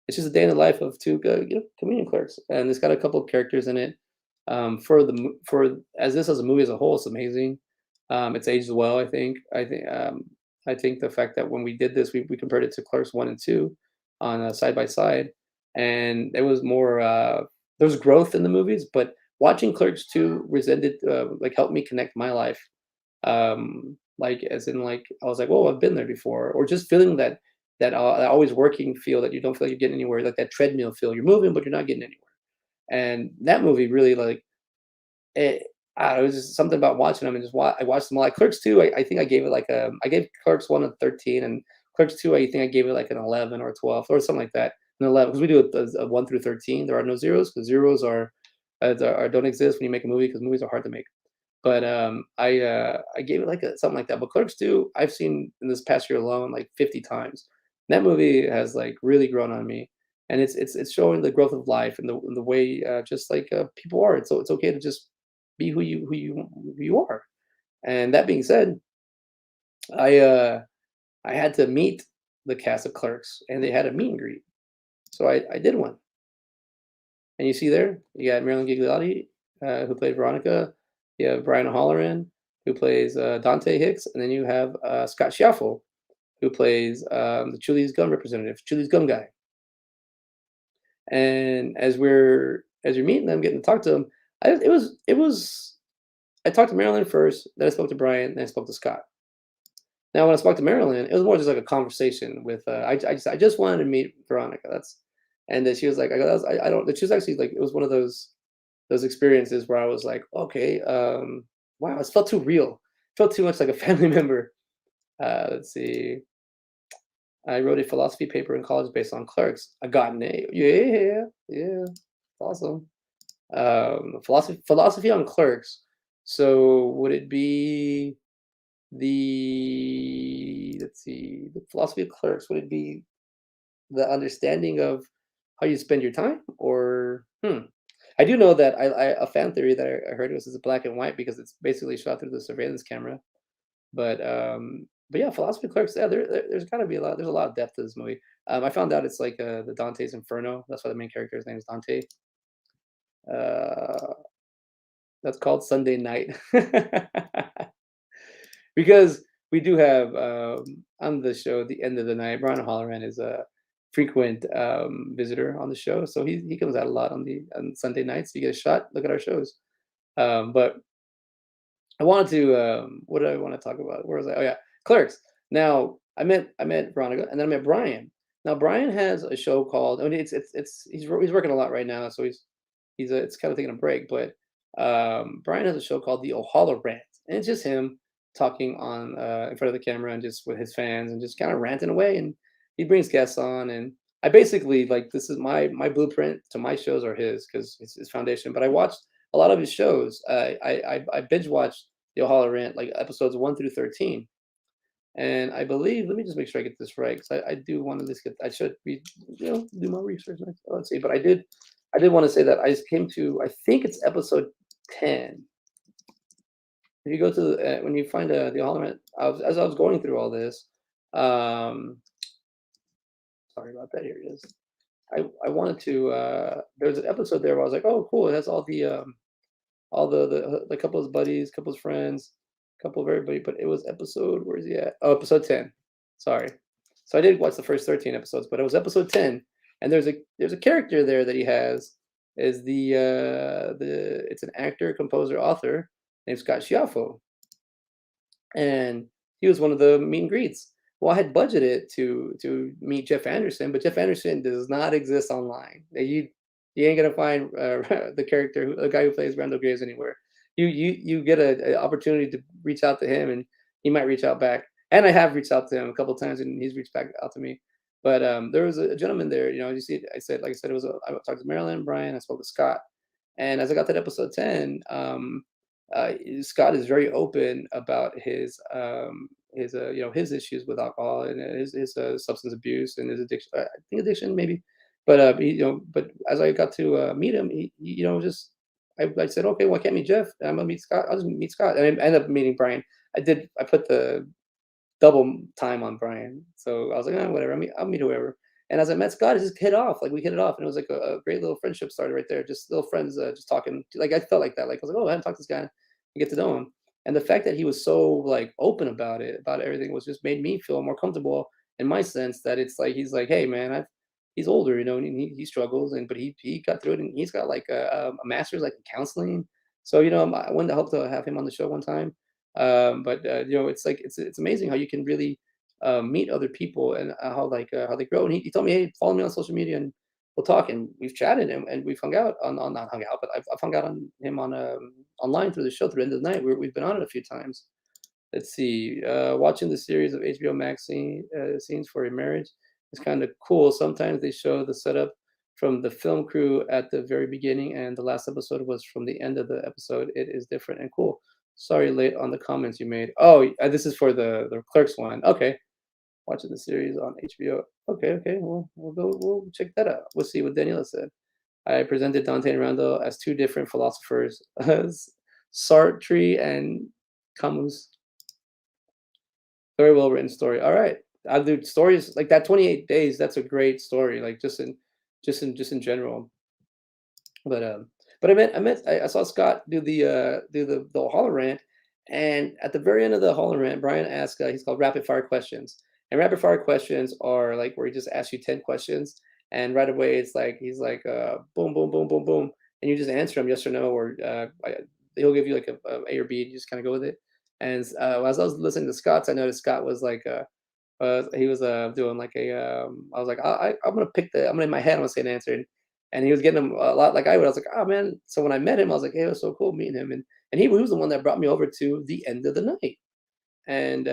It's just a day in the life of two comedian clerks, and it's got a couple of characters in it. For as this as a movie as a whole, it's amazing. It's aged well, I think. I think the fact that when we did this, we compared it to Clerks 1 and 2 on a side by side, and there was more. There was growth in the movies, but watching Clerks 2 resented like helped me connect my life. Like as in like I was like, "Whoa, I've been there before," or just feeling that always working feel that you don't feel like you're getting anywhere, like that treadmill feel. You're moving, but you're not getting anywhere. And that movie really like it. It was just something about watching them and I watched them all. Like Clerks 2, I think I gave it like I gave Clerks 1 a 13, and Clerks 2, I think I gave it like an 11 or a 12 or something like that. An 11 because we do a 1 through 13. There are no zeros because zeros don't exist when you make a movie because movies are hard to make. But I gave it like something like that. But Clerks 2, I've seen in this past year alone like 50 times. That movie has like really grown on me, and it's showing the growth of life and the way just like people are. It's okay to just be who you are. And that being said, I uh I had to meet the cast of Clerks, and they had a meet and greet. So I did one. And you see there, you got Marilyn Gigliotti, who played Veronica. You have Brian O'Halloran, who plays Dante Hicks, and then you have Scott Schiaffel, who plays the Chuli's gum representative, Chuli's gum guy. And as you're meeting them, getting to talk to them, it was I talked to Marilyn first, then I spoke to Brian, then I spoke to Scott. Now, when I spoke to Marilyn, it was more just like a conversation with. I just wanted to meet Veronica. And then she was like, I don't. She was actually like, it was one of those experiences where I was like, okay, wow, it felt too real. Felt too much like a family member. Let's see. I wrote a philosophy paper in college based on Clerks. I got an A. Yeah, yeah, awesome. Philosophy on Clerks. So would it be the let's see, the philosophy of Clerks? Would it be the understanding of how you spend your time, or I do know that a fan theory that I heard was it's black and white because it's basically shot through the surveillance camera. But yeah, philosophy of Clerks. Yeah, there's got to be a lot. There's a lot of depth to this movie. I found out it's like the Dante's Inferno. That's why the main character's name is Dante. Uh, that's called Sunday Night. Because we do have on the show at the end of the night, Brian O'Halloran is a frequent visitor on the show, so he comes out a lot on Sunday nights. You get a shot. Look at our shows. But I wanted to. What did I want to talk about? Where was I? Oh yeah, Clerks. Now I met Veronica, and then I met Brian. Now Brian has a show called. I mean, he's working a lot right now, so it's kind of taking a break. But Brian has a show called The O'Halloran, and it's just him talking on in front of the camera and just with his fans and just kind of ranting away. And he brings guests on, and I basically like this is my blueprint to my shows are his because it's his foundation. But I watched a lot of his shows. I binge watched the O'Halloran Rant, like episodes 1 through 13. And I believe, let me just make sure I get this right, because I do want to just get, I should be, do my research next. Let's see, but I did want to say that I just came to, I think it's episode 10. If you go to, when you find the O'Halloran, as I was going through all this, um, sorry about that, here it is. I wanted to, there's an episode there where I was like, oh, cool, it has all the couple's buddies, couple's friends, couple of everybody, but it was episode where is he at? Oh, episode 10. Sorry. So I did watch the first 13 episodes, but it was episode 10. And there's a character there that he has is the it's an actor, composer, author named Scott Schiaffo. And he was one of the meet and greets. Well, I had budgeted to meet Jeff Anderson, but Jeff Anderson does not exist online. You ain't gonna find the character, the guy who plays Randall Graves anywhere. You get a opportunity to reach out to him, and he might reach out back. And I have reached out to him a couple of times, and he's reached back out to me. But there was a gentleman there. You see, like I said, I talked to Marilyn, Brian, I spoke to Scott, and as I got to episode 10, Scott is very open about his issues with alcohol and his substance abuse and his addiction. I think addiction maybe, but but as I got to meet him, just I said, okay, well I can't meet Jeff. I'm gonna meet Scott. I'll just meet Scott, and I ended up meeting Brian. I put the double time on Brian. So I was like, whatever. I'll meet whoever. And as I met Scott, it just hit off. Like we hit it off, and it was like a great little friendship started right there. Just little friends, just talking. Like I felt like that. Like I was like, oh, I haven't talked to this guy. You get to know him, and the fact that he was so like open about it, about everything, was just made me feel more comfortable in my sense that it's like he's like, hey man, he's older, and he struggles, and but he got through it, and he's got like a master's like in counseling. So I wanted to hope to have him on the show one time. But it's like it's amazing how you can really meet other people and how they grow. And he told me, hey, follow me on social media and we'll talk. And we've chatted and we've hung out on not hung out, but I've hung out on him on online through the show through the end of the night. We've been on it a few times. Let's see. Watching the series of HBO Max scenes for a marriage is kind of cool. Sometimes they show the setup from the film crew at the very beginning, and the last episode was from the end of the episode. It is different and cool. Sorry, late on the comments you made. Oh, this is for the Clerks one. Okay, watching the series on HBO. Okay, okay. Well, we'll check that out. We'll see what Daniela said. I presented Dante and Randall as two different philosophers, as Sartre and Camus. Very well written story. All right. I do stories like that 28 days, that's a great story, like just in general. But I saw Scott do the Holler rant, and at the very end of the Holler rant, Brian asked, he's called rapid fire questions. And rapid fire questions are like where he just asks you 10 questions, and right away it's like he's like boom, boom, boom, boom, boom, and you just answer him yes or no, or he'll give you like a or B, and you just kind of go with it. And as I was listening to Scott's, I noticed Scott was like he was doing like I was like, I'm gonna pick I'm gonna in my head, I'm gonna say an answer. And he was getting them a lot like I would. I was like, oh man. So when I met him, I was like, hey, it was so cool meeting him. And he was the one that brought me over to the end of the night. And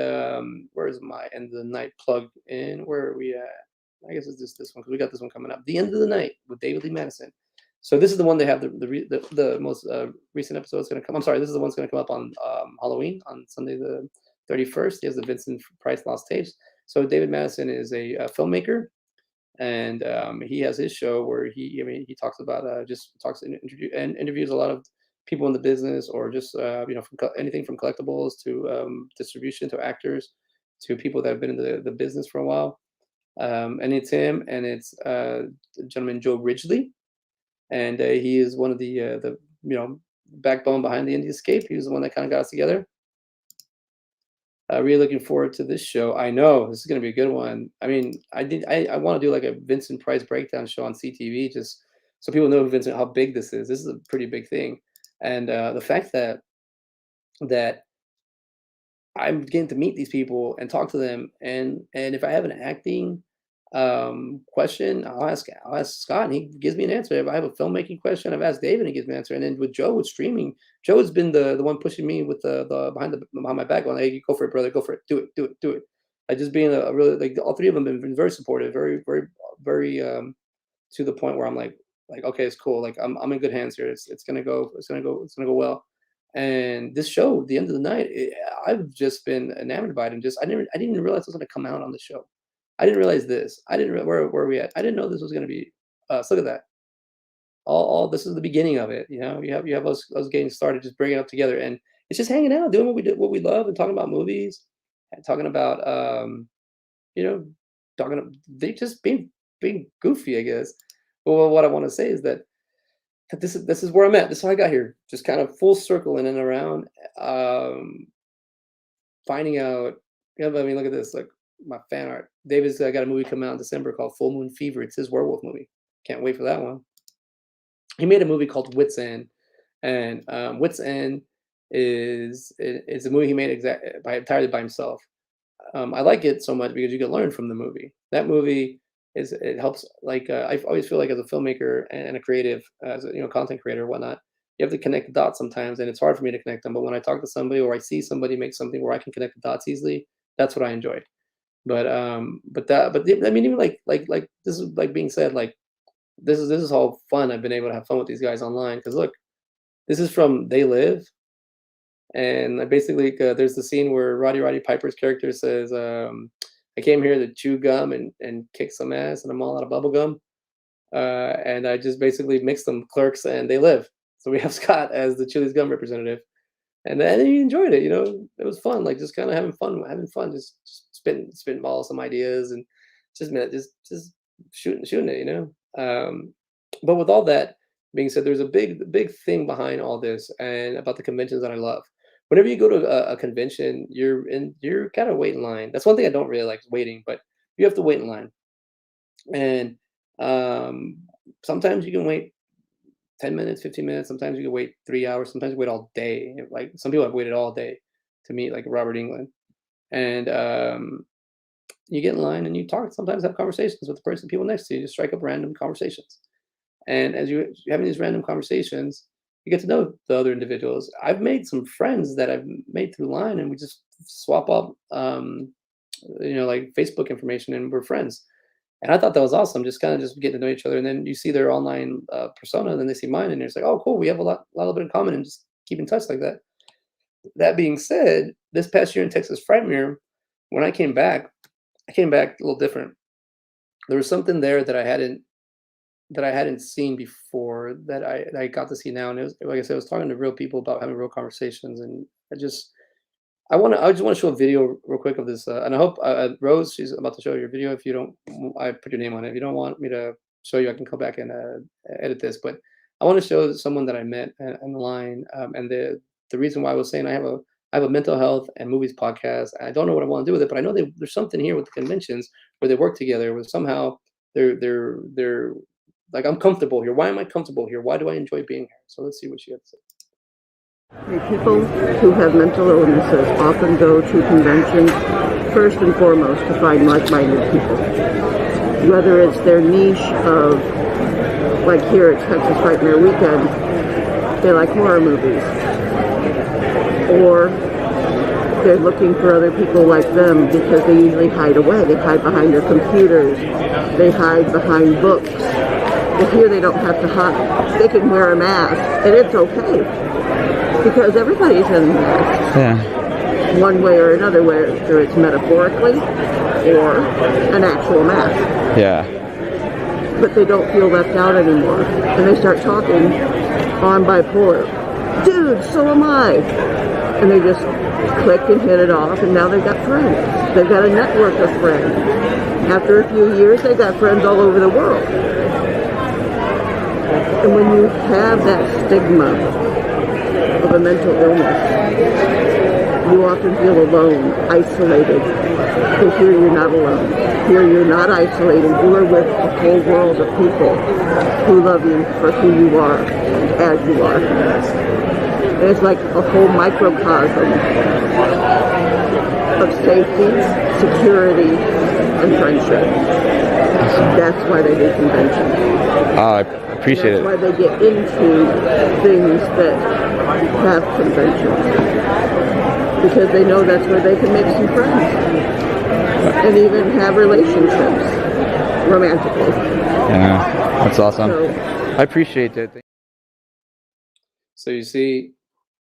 where's my end of the night plug in? Where are we at? I guess it's just this one because we got this one coming up. The end of the night with David Lee Madison. So this is the one they have the most recent episode is going to come. I'm sorry, this is the one's going to come up on Halloween on Sunday the 31st. He has the Vincent Price Lost Tapes. So David Madison is a filmmaker, and he has his show where he talks about just talks and interviews a lot of people in the business, or just from anything from collectibles to distribution to actors to people that have been in the business for a while. And it's him, and it's the gentleman Joe Ridgely, and he is one of the backbone behind the Indie Escape. He was the one that kind of got us together. Really looking forward to this show. I know this is going to be a good one. I mean, I want to do like a Vincent Price breakdown show on CTV, just so people know who Vincent, how big this is. This is a pretty big thing, and the fact that I'm getting to meet these people and talk to them, and if I have an acting question, I'll ask Scott, and he gives me an answer. If I have a filmmaking question, I've asked David, and he gives me an answer. And then with Joe, with streaming, Joe has been the one pushing me with the behind my back, going, "Hey, go for it, brother, go for it, do it, do it, do it." Like just being a really like all three of them have been very supportive, very, very, very to the point where I'm like okay, it's cool. Like I'm in good hands here. It's gonna go well. And this show, the end of the night, I've just been enamored by it, and just I didn't even realize it was gonna come out on the show. I didn't realize this. I didn't where are we at? I didn't know this was gonna be. So look at that. All this is the beginning of it. You have us getting started, just bringing it up together, and it's just hanging out, doing what we do, what we love, and talking about movies, and talking about you know, they just being goofy, I guess. Well, what I want to say is that this is where I'm at. This is how I got here. Just kind of full circle in and around. Finding out. Yeah, I mean, look at this. Like my fan art. David's got a movie coming out in December called Full Moon Fever. It's his werewolf movie. Can't wait for that one. He made a movie called Wits End, and Wits End is a movie he made entirely by himself. I like it so much because you can learn from the movie. That movie it helps. Like I always feel like as a filmmaker and a creative, as a content creator or whatnot, you have to connect the dots sometimes, and it's hard for me to connect them. But when I talk to somebody or I see somebody make something where I can connect the dots easily, that's what I enjoy. I mean, even like this is like being said, like this is all fun. I've been able to have fun with these guys online because look, this is from They Live, and basically, there's the scene where Roddy Piper's character says, "I came here to chew gum and kick some ass, and I'm all out of bubble gum." And I just basically mixed them, Clerks and They Live. So we have Scott as the Chili's gum representative, and he enjoyed it. It was fun, like just kind of having fun, just spitballing some ideas, and just shooting it. But with all that being said, there's a big thing behind all this, and about the conventions that I love. Whenever you go to a convention, you're kind of wait in line. That's one thing I don't really like, waiting, but you have to wait in line. And um, sometimes you can wait 10 minutes, 15 minutes. Sometimes you can wait 3 hours. Sometimes you wait all day. Like some people have waited all day to meet like Robert England. And you get in line and you talk. Sometimes have conversations with the person, people next to you. Just strike up random conversations. And as you're having these random conversations, you get to know the other individuals. I've made some friends that I've made through line, and we just swap up, like Facebook information, and we're friends. And I thought that was awesome, just kind of just getting to know each other. And then you see their online persona, and then they see mine, and it's like, oh, cool, we have a lot bit in common, and just keep in touch like that. That being said, this past year in Texas Frightmare, when I came back a little different. There was something there that I hadn't seen before that I got to see now, and it was like I said, I was talking to real people about having real conversations, and I just I just want to show a video real quick of this, and I hope Rose, she's about to show your video. If you don't, I put your name on it. If you don't want me to show you, I can come back and edit this. But I want to show someone that I met online, and the reason why I was saying I have a mental health and movies podcast. I don't know what I want to do with it, but I know there's something here with the conventions where they work together. Where somehow they're like, I'm comfortable here. Why am I comfortable here? Why do I enjoy being here? So let's see what she has to say. People who have mental illnesses often go to conventions first and foremost to find like-minded people. Whether it's their niche of, like here at Texas Frightmare Weekend, they like horror movies. Or they're looking for other people like them because they usually hide away. They hide behind their computers. They hide behind books. But here they don't have to hide. They can wear a mask, and it's okay. Because everybody's in masks. Yeah. One way or another, whether it's metaphorically or an actual mask. Yeah. But they don't feel left out anymore. And they start talking, oh, I'm bipolar. Dude, so am I. And they just click and hit it off, and now they've got friends. They've got a network of friends. After a few years, they've got friends all over the world. And when you have that stigma of a mental illness, you often feel alone, isolated. But here you're not alone. Here you're not isolated. You are with a whole world of people who love you for who you are, as you are. And it's like a whole microcosm of safety, security, and friendship. That's why they do conventions. I appreciate That's it. why they get into things that have conventions, because they know that's where they can make some friends and even have relationships romantically. Yeah, that's awesome. So, I appreciate it. So you see,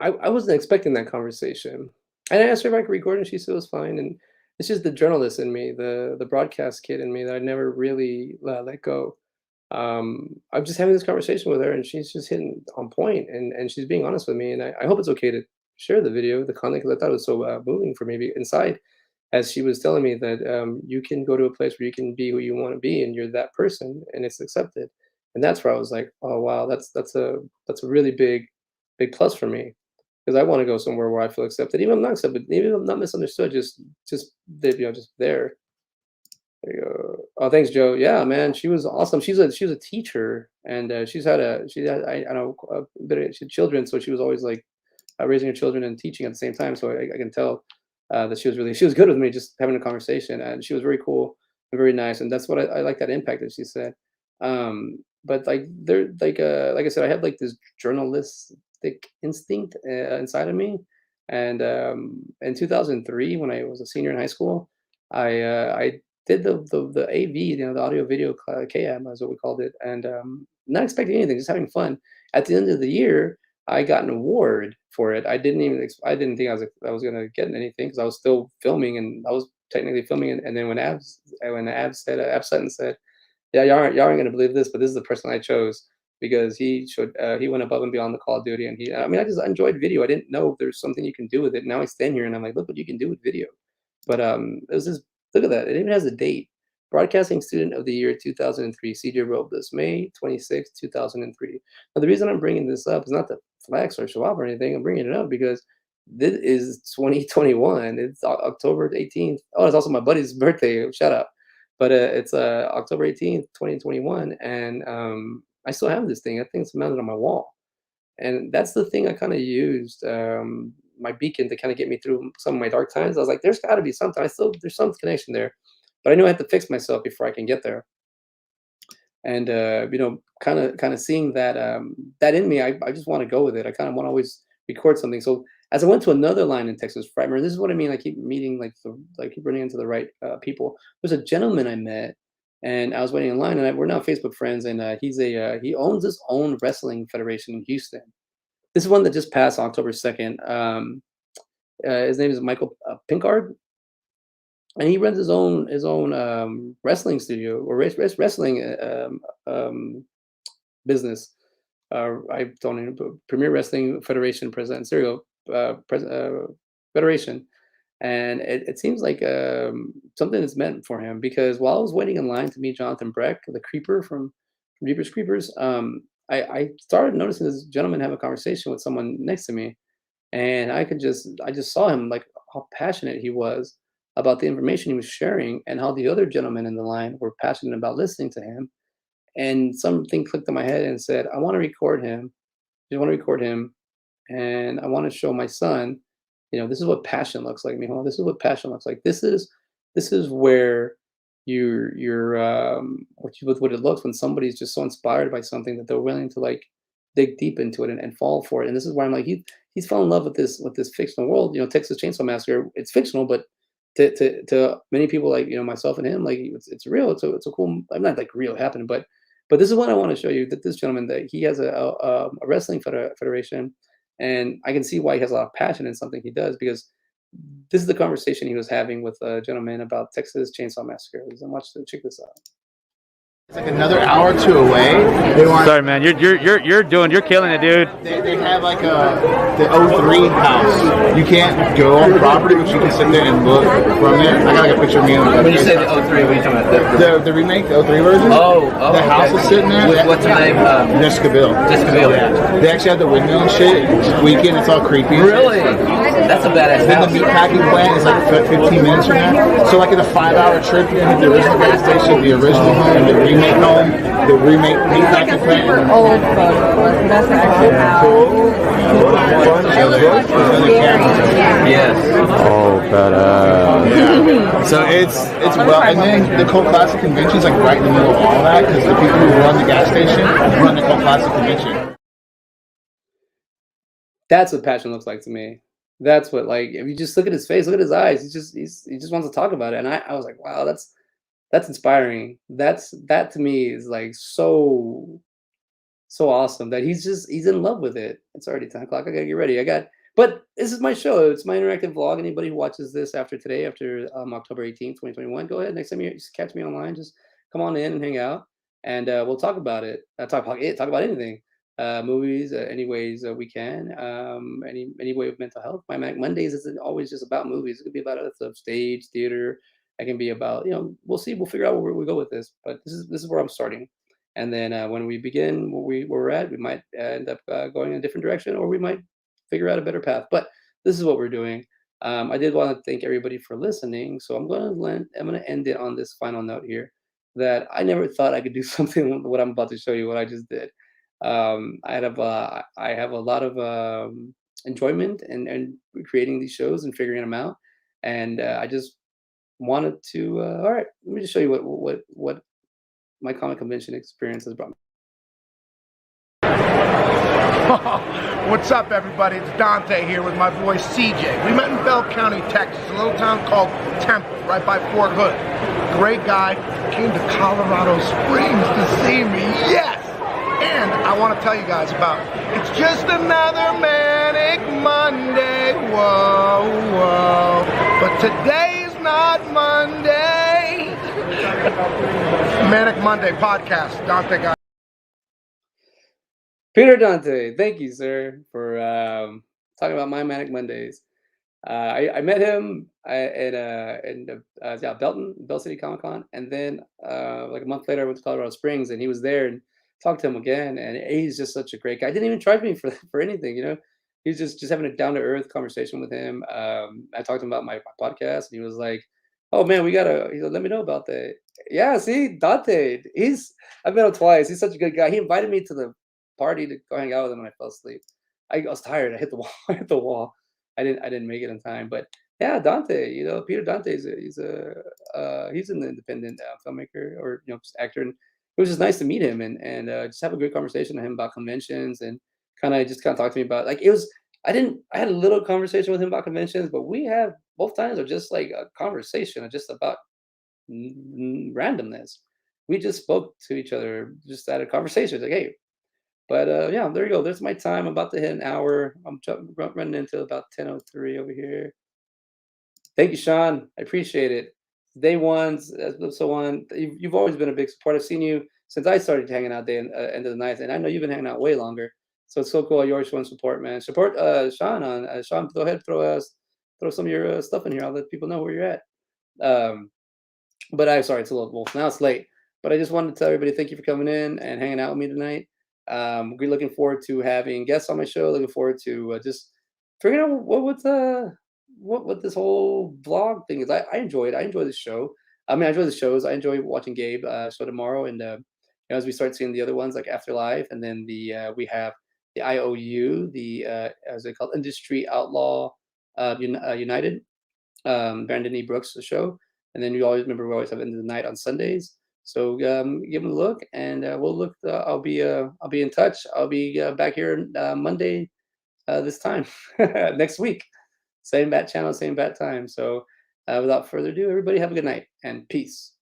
I wasn't expecting that conversation. And I asked her if I could record, and she said it was fine. And it's just the journalist in me, the broadcast kid in me that I never really let go. I'm just having this conversation with her, and she's just hitting on point, and she's being honest with me. And I hope it's okay to share the video, the content, because I thought it was so moving for me inside, as she was telling me that you can go to a place where you can be who you want to be, and you're that person, and it's accepted. And that's where I was like, oh wow, that's a really big plus for me, because I want to go somewhere where I feel accepted, even if I'm not accepted, even if I'm not misunderstood, just just there. There you go. Oh, thanks, Joe. Yeah, man, she was awesome. She's a teacher, and she had I know a bit of, she had children, so she was always like raising her children and teaching at the same time. So I can tell that she was good with me, just having a conversation, and she was very cool and very nice, and that's what I like, that impact that she said. But like they're like I said, I have like this journalistic instinct inside of me, and in 2003, when I was a senior in high school, I did the AV, the audio video KM is what we called it, and not expecting anything, just having fun. At the end of the year, I got an award for it. I didn't think I was gonna get anything, because I was still filming, and I was technically filming. And then when Ab Sutton said, yeah, y'all aren't gonna believe this, but this is the person I chose, because he went above and beyond the Call of Duty, and I mean, I just enjoyed video. I didn't know if there's something you can do with it. Now I stand here and I'm like, look what you can do with video. But it was just, look at that. It even has a date. Broadcasting Student of the Year 2003, CJ Robles, May 26, 2003. Now the reason I'm bringing this up is not to flex or show off or anything. I'm bringing it up because this is 2021. It's October 18th. Oh, it's also my buddy's birthday. Shout out. But it's October 18th, 2021, and I still have this thing. That thing's mounted on my wall, and that's the thing I kind of used, my beacon, to kind of get me through some of my dark times. I was like, there's got to be something. There's some connection there, but I knew I had to fix myself before I can get there. And kind of seeing that that in me, I just want to go with it. I kind of want to always record something. So as I went to another line in Texas Frightmare, this is what I mean. I keep meeting keep running into the right people. There's a gentleman I met, and I was waiting in line, and we're now Facebook friends. And he owns his own wrestling federation in Houston. This is one that just passed October 2nd. His name is Michael Pinkard, and he runs his own wrestling studio, or wrestling business. I don't know, Premier Wrestling Federation president, serial Federation, and it seems like something is meant for him because while I was waiting in line to meet Jonathan Breck, the creeper from Jeepers Creepers, I started noticing this gentleman have a conversation with someone next to me, and I just saw him like how passionate he was about the information he was sharing, and how the other gentlemen in the line were passionate about listening to him. And something clicked in my head and said, I want to record him. I want to record him, and I want to show my son, this is what passion looks like, mijo. This is what passion looks like. This is where what it looks when somebody's just so inspired by something that they're willing to like dig deep into it and fall for it. And this is why I'm like he's fell in love with this fictional world. Texas Chainsaw Massacre. It's fictional, but to many people like myself and him, like it's real. It's a cool. I'm not like real happening, but this is what I want to show you, that this gentleman, that he has a wrestling federation, and I can see why he has a lot of passion in something he does, because this is the conversation he was having with a gentleman about Texas Chainsaw Massacre. Check this out. It's like another hour or two away. They want. Sorry, man. You're killing it, dude. They have like the '03 house. You can't go on property, but you can sit there and look from there. I got like a picture of me. When you say the '03, what are you talking about? The remake, the '03 version. Oh, the house is sitting there. What's her name? Jessica Biel. Jessica Biel. Yeah. They actually have the windmill and shit. Weekend, it's all creepy. Really? That's a badass Then house. the meatpacking plant is like 15 minutes from there. So like in a 5-hour trip, you hit the original gas station, the original home, the remake home, the remake meatpacking plant. Old photo. That's actually Yes. Oh, badass. So it's well, and then the Cult Classic Convention's like right in the middle of all that, because the people who run the gas station run the Cult Classic Convention. That's what passion looks like to me. That's what, like, if you just look at his face, look at his eyes, he just wants to talk about it. And I was like, wow, that's inspiring. That to me is like so awesome that he's in love with it. It's already 10 o'clock. I gotta get ready. But this is my show. It's my interactive vlog. Anybody who watches this after today, after October 18th, 2021, go ahead. Next time you just catch me online, just come on in and hang out, and we'll talk about it. Talk about anything. Movies, any ways we can, any way of mental health. My Manic Mondayz isn't always just about movies. It could be about other stuff, stage, theater. It can be about, we'll see. We'll figure out where we go with this. But this is where I'm starting. And then when we begin where we're at, we might end up going in a different direction, or we might figure out a better path. But this is what we're doing. I did want to thank everybody for listening. So I'm going to end it on this final note here, that I never thought I could do something what I'm about to show you, what I just did. I have a lot of enjoyment and creating these shows and figuring them out, and I just wanted to. All right, let me just show you what my comic convention experience has brought me. What's up, everybody? It's Dante here with my boy CJ. We met in Bell County, Texas, a little town called Temple, right by Fort Hood. Great guy, came to Colorado Springs to see me. Yes! And I want to tell you guys about It's Just Another Manic Monday. Whoa, whoa. But today's not Monday. Manic Monday podcast. Dante, guys. Peter Dante, thank you, sir, for talking about my Manic Mondayz. I met him in Bell City Comic Con, and then like a month later I went to Colorado Springs, and he was there, and talked to him again, and he's just such a great guy. Didn't even charge me for anything, He's just having a down to earth conversation with him. I talked to him about my podcast, and he was like, "Oh man, he said, let me know about that." Yeah, see, Dante, I've met him twice. He's such a good guy. He invited me to the party to go hang out with him, and I fell asleep. I was tired. I hit the wall. I hit the wall. I didn't make it in time. But yeah, Dante, Peter Dante he's an independent filmmaker, or just actor, and it was just nice to meet him and just have a good conversation with him about conventions, and kind of talk to me about, like, I had a little conversation with him about conventions, but we have both times are just like a conversation just about randomness. We just spoke to each other, just had a conversation, like, hey. But yeah, there you go. There's my time. I'm about to hit an hour. I'm running into about 10:03 over here. Thank you, Sean. I appreciate it. Day ones, so on. You've always been a big support. I've seen you since I started hanging out end of the night, and I know you've been hanging out way longer. So it's so cool. You're always showing support, man. Support Sean on Sean. Go ahead, throw us throw some of your stuff in here. I'll let people know where you're at. But I'm sorry, it's a little now it's late. But I just wanted to tell everybody thank you for coming in and hanging out with me tonight. We're looking forward to having guests on my show. Looking forward to just figuring out what this whole vlog thing is. I enjoy it. I enjoy the show. I mean, I enjoy the shows. I enjoy watching Gabe show tomorrow, and as we start seeing the other ones like Afterlife, and then we have the IOU, the as they call it, Industry Outlaw United, Brandon E. Brooks' show, and then we always have End of the Night on Sundays. So give them a look, and we'll look. I'll be in touch. I'll be back here Monday this time next week. Same bat channel, same bat time. So without further ado, everybody have a good night and peace.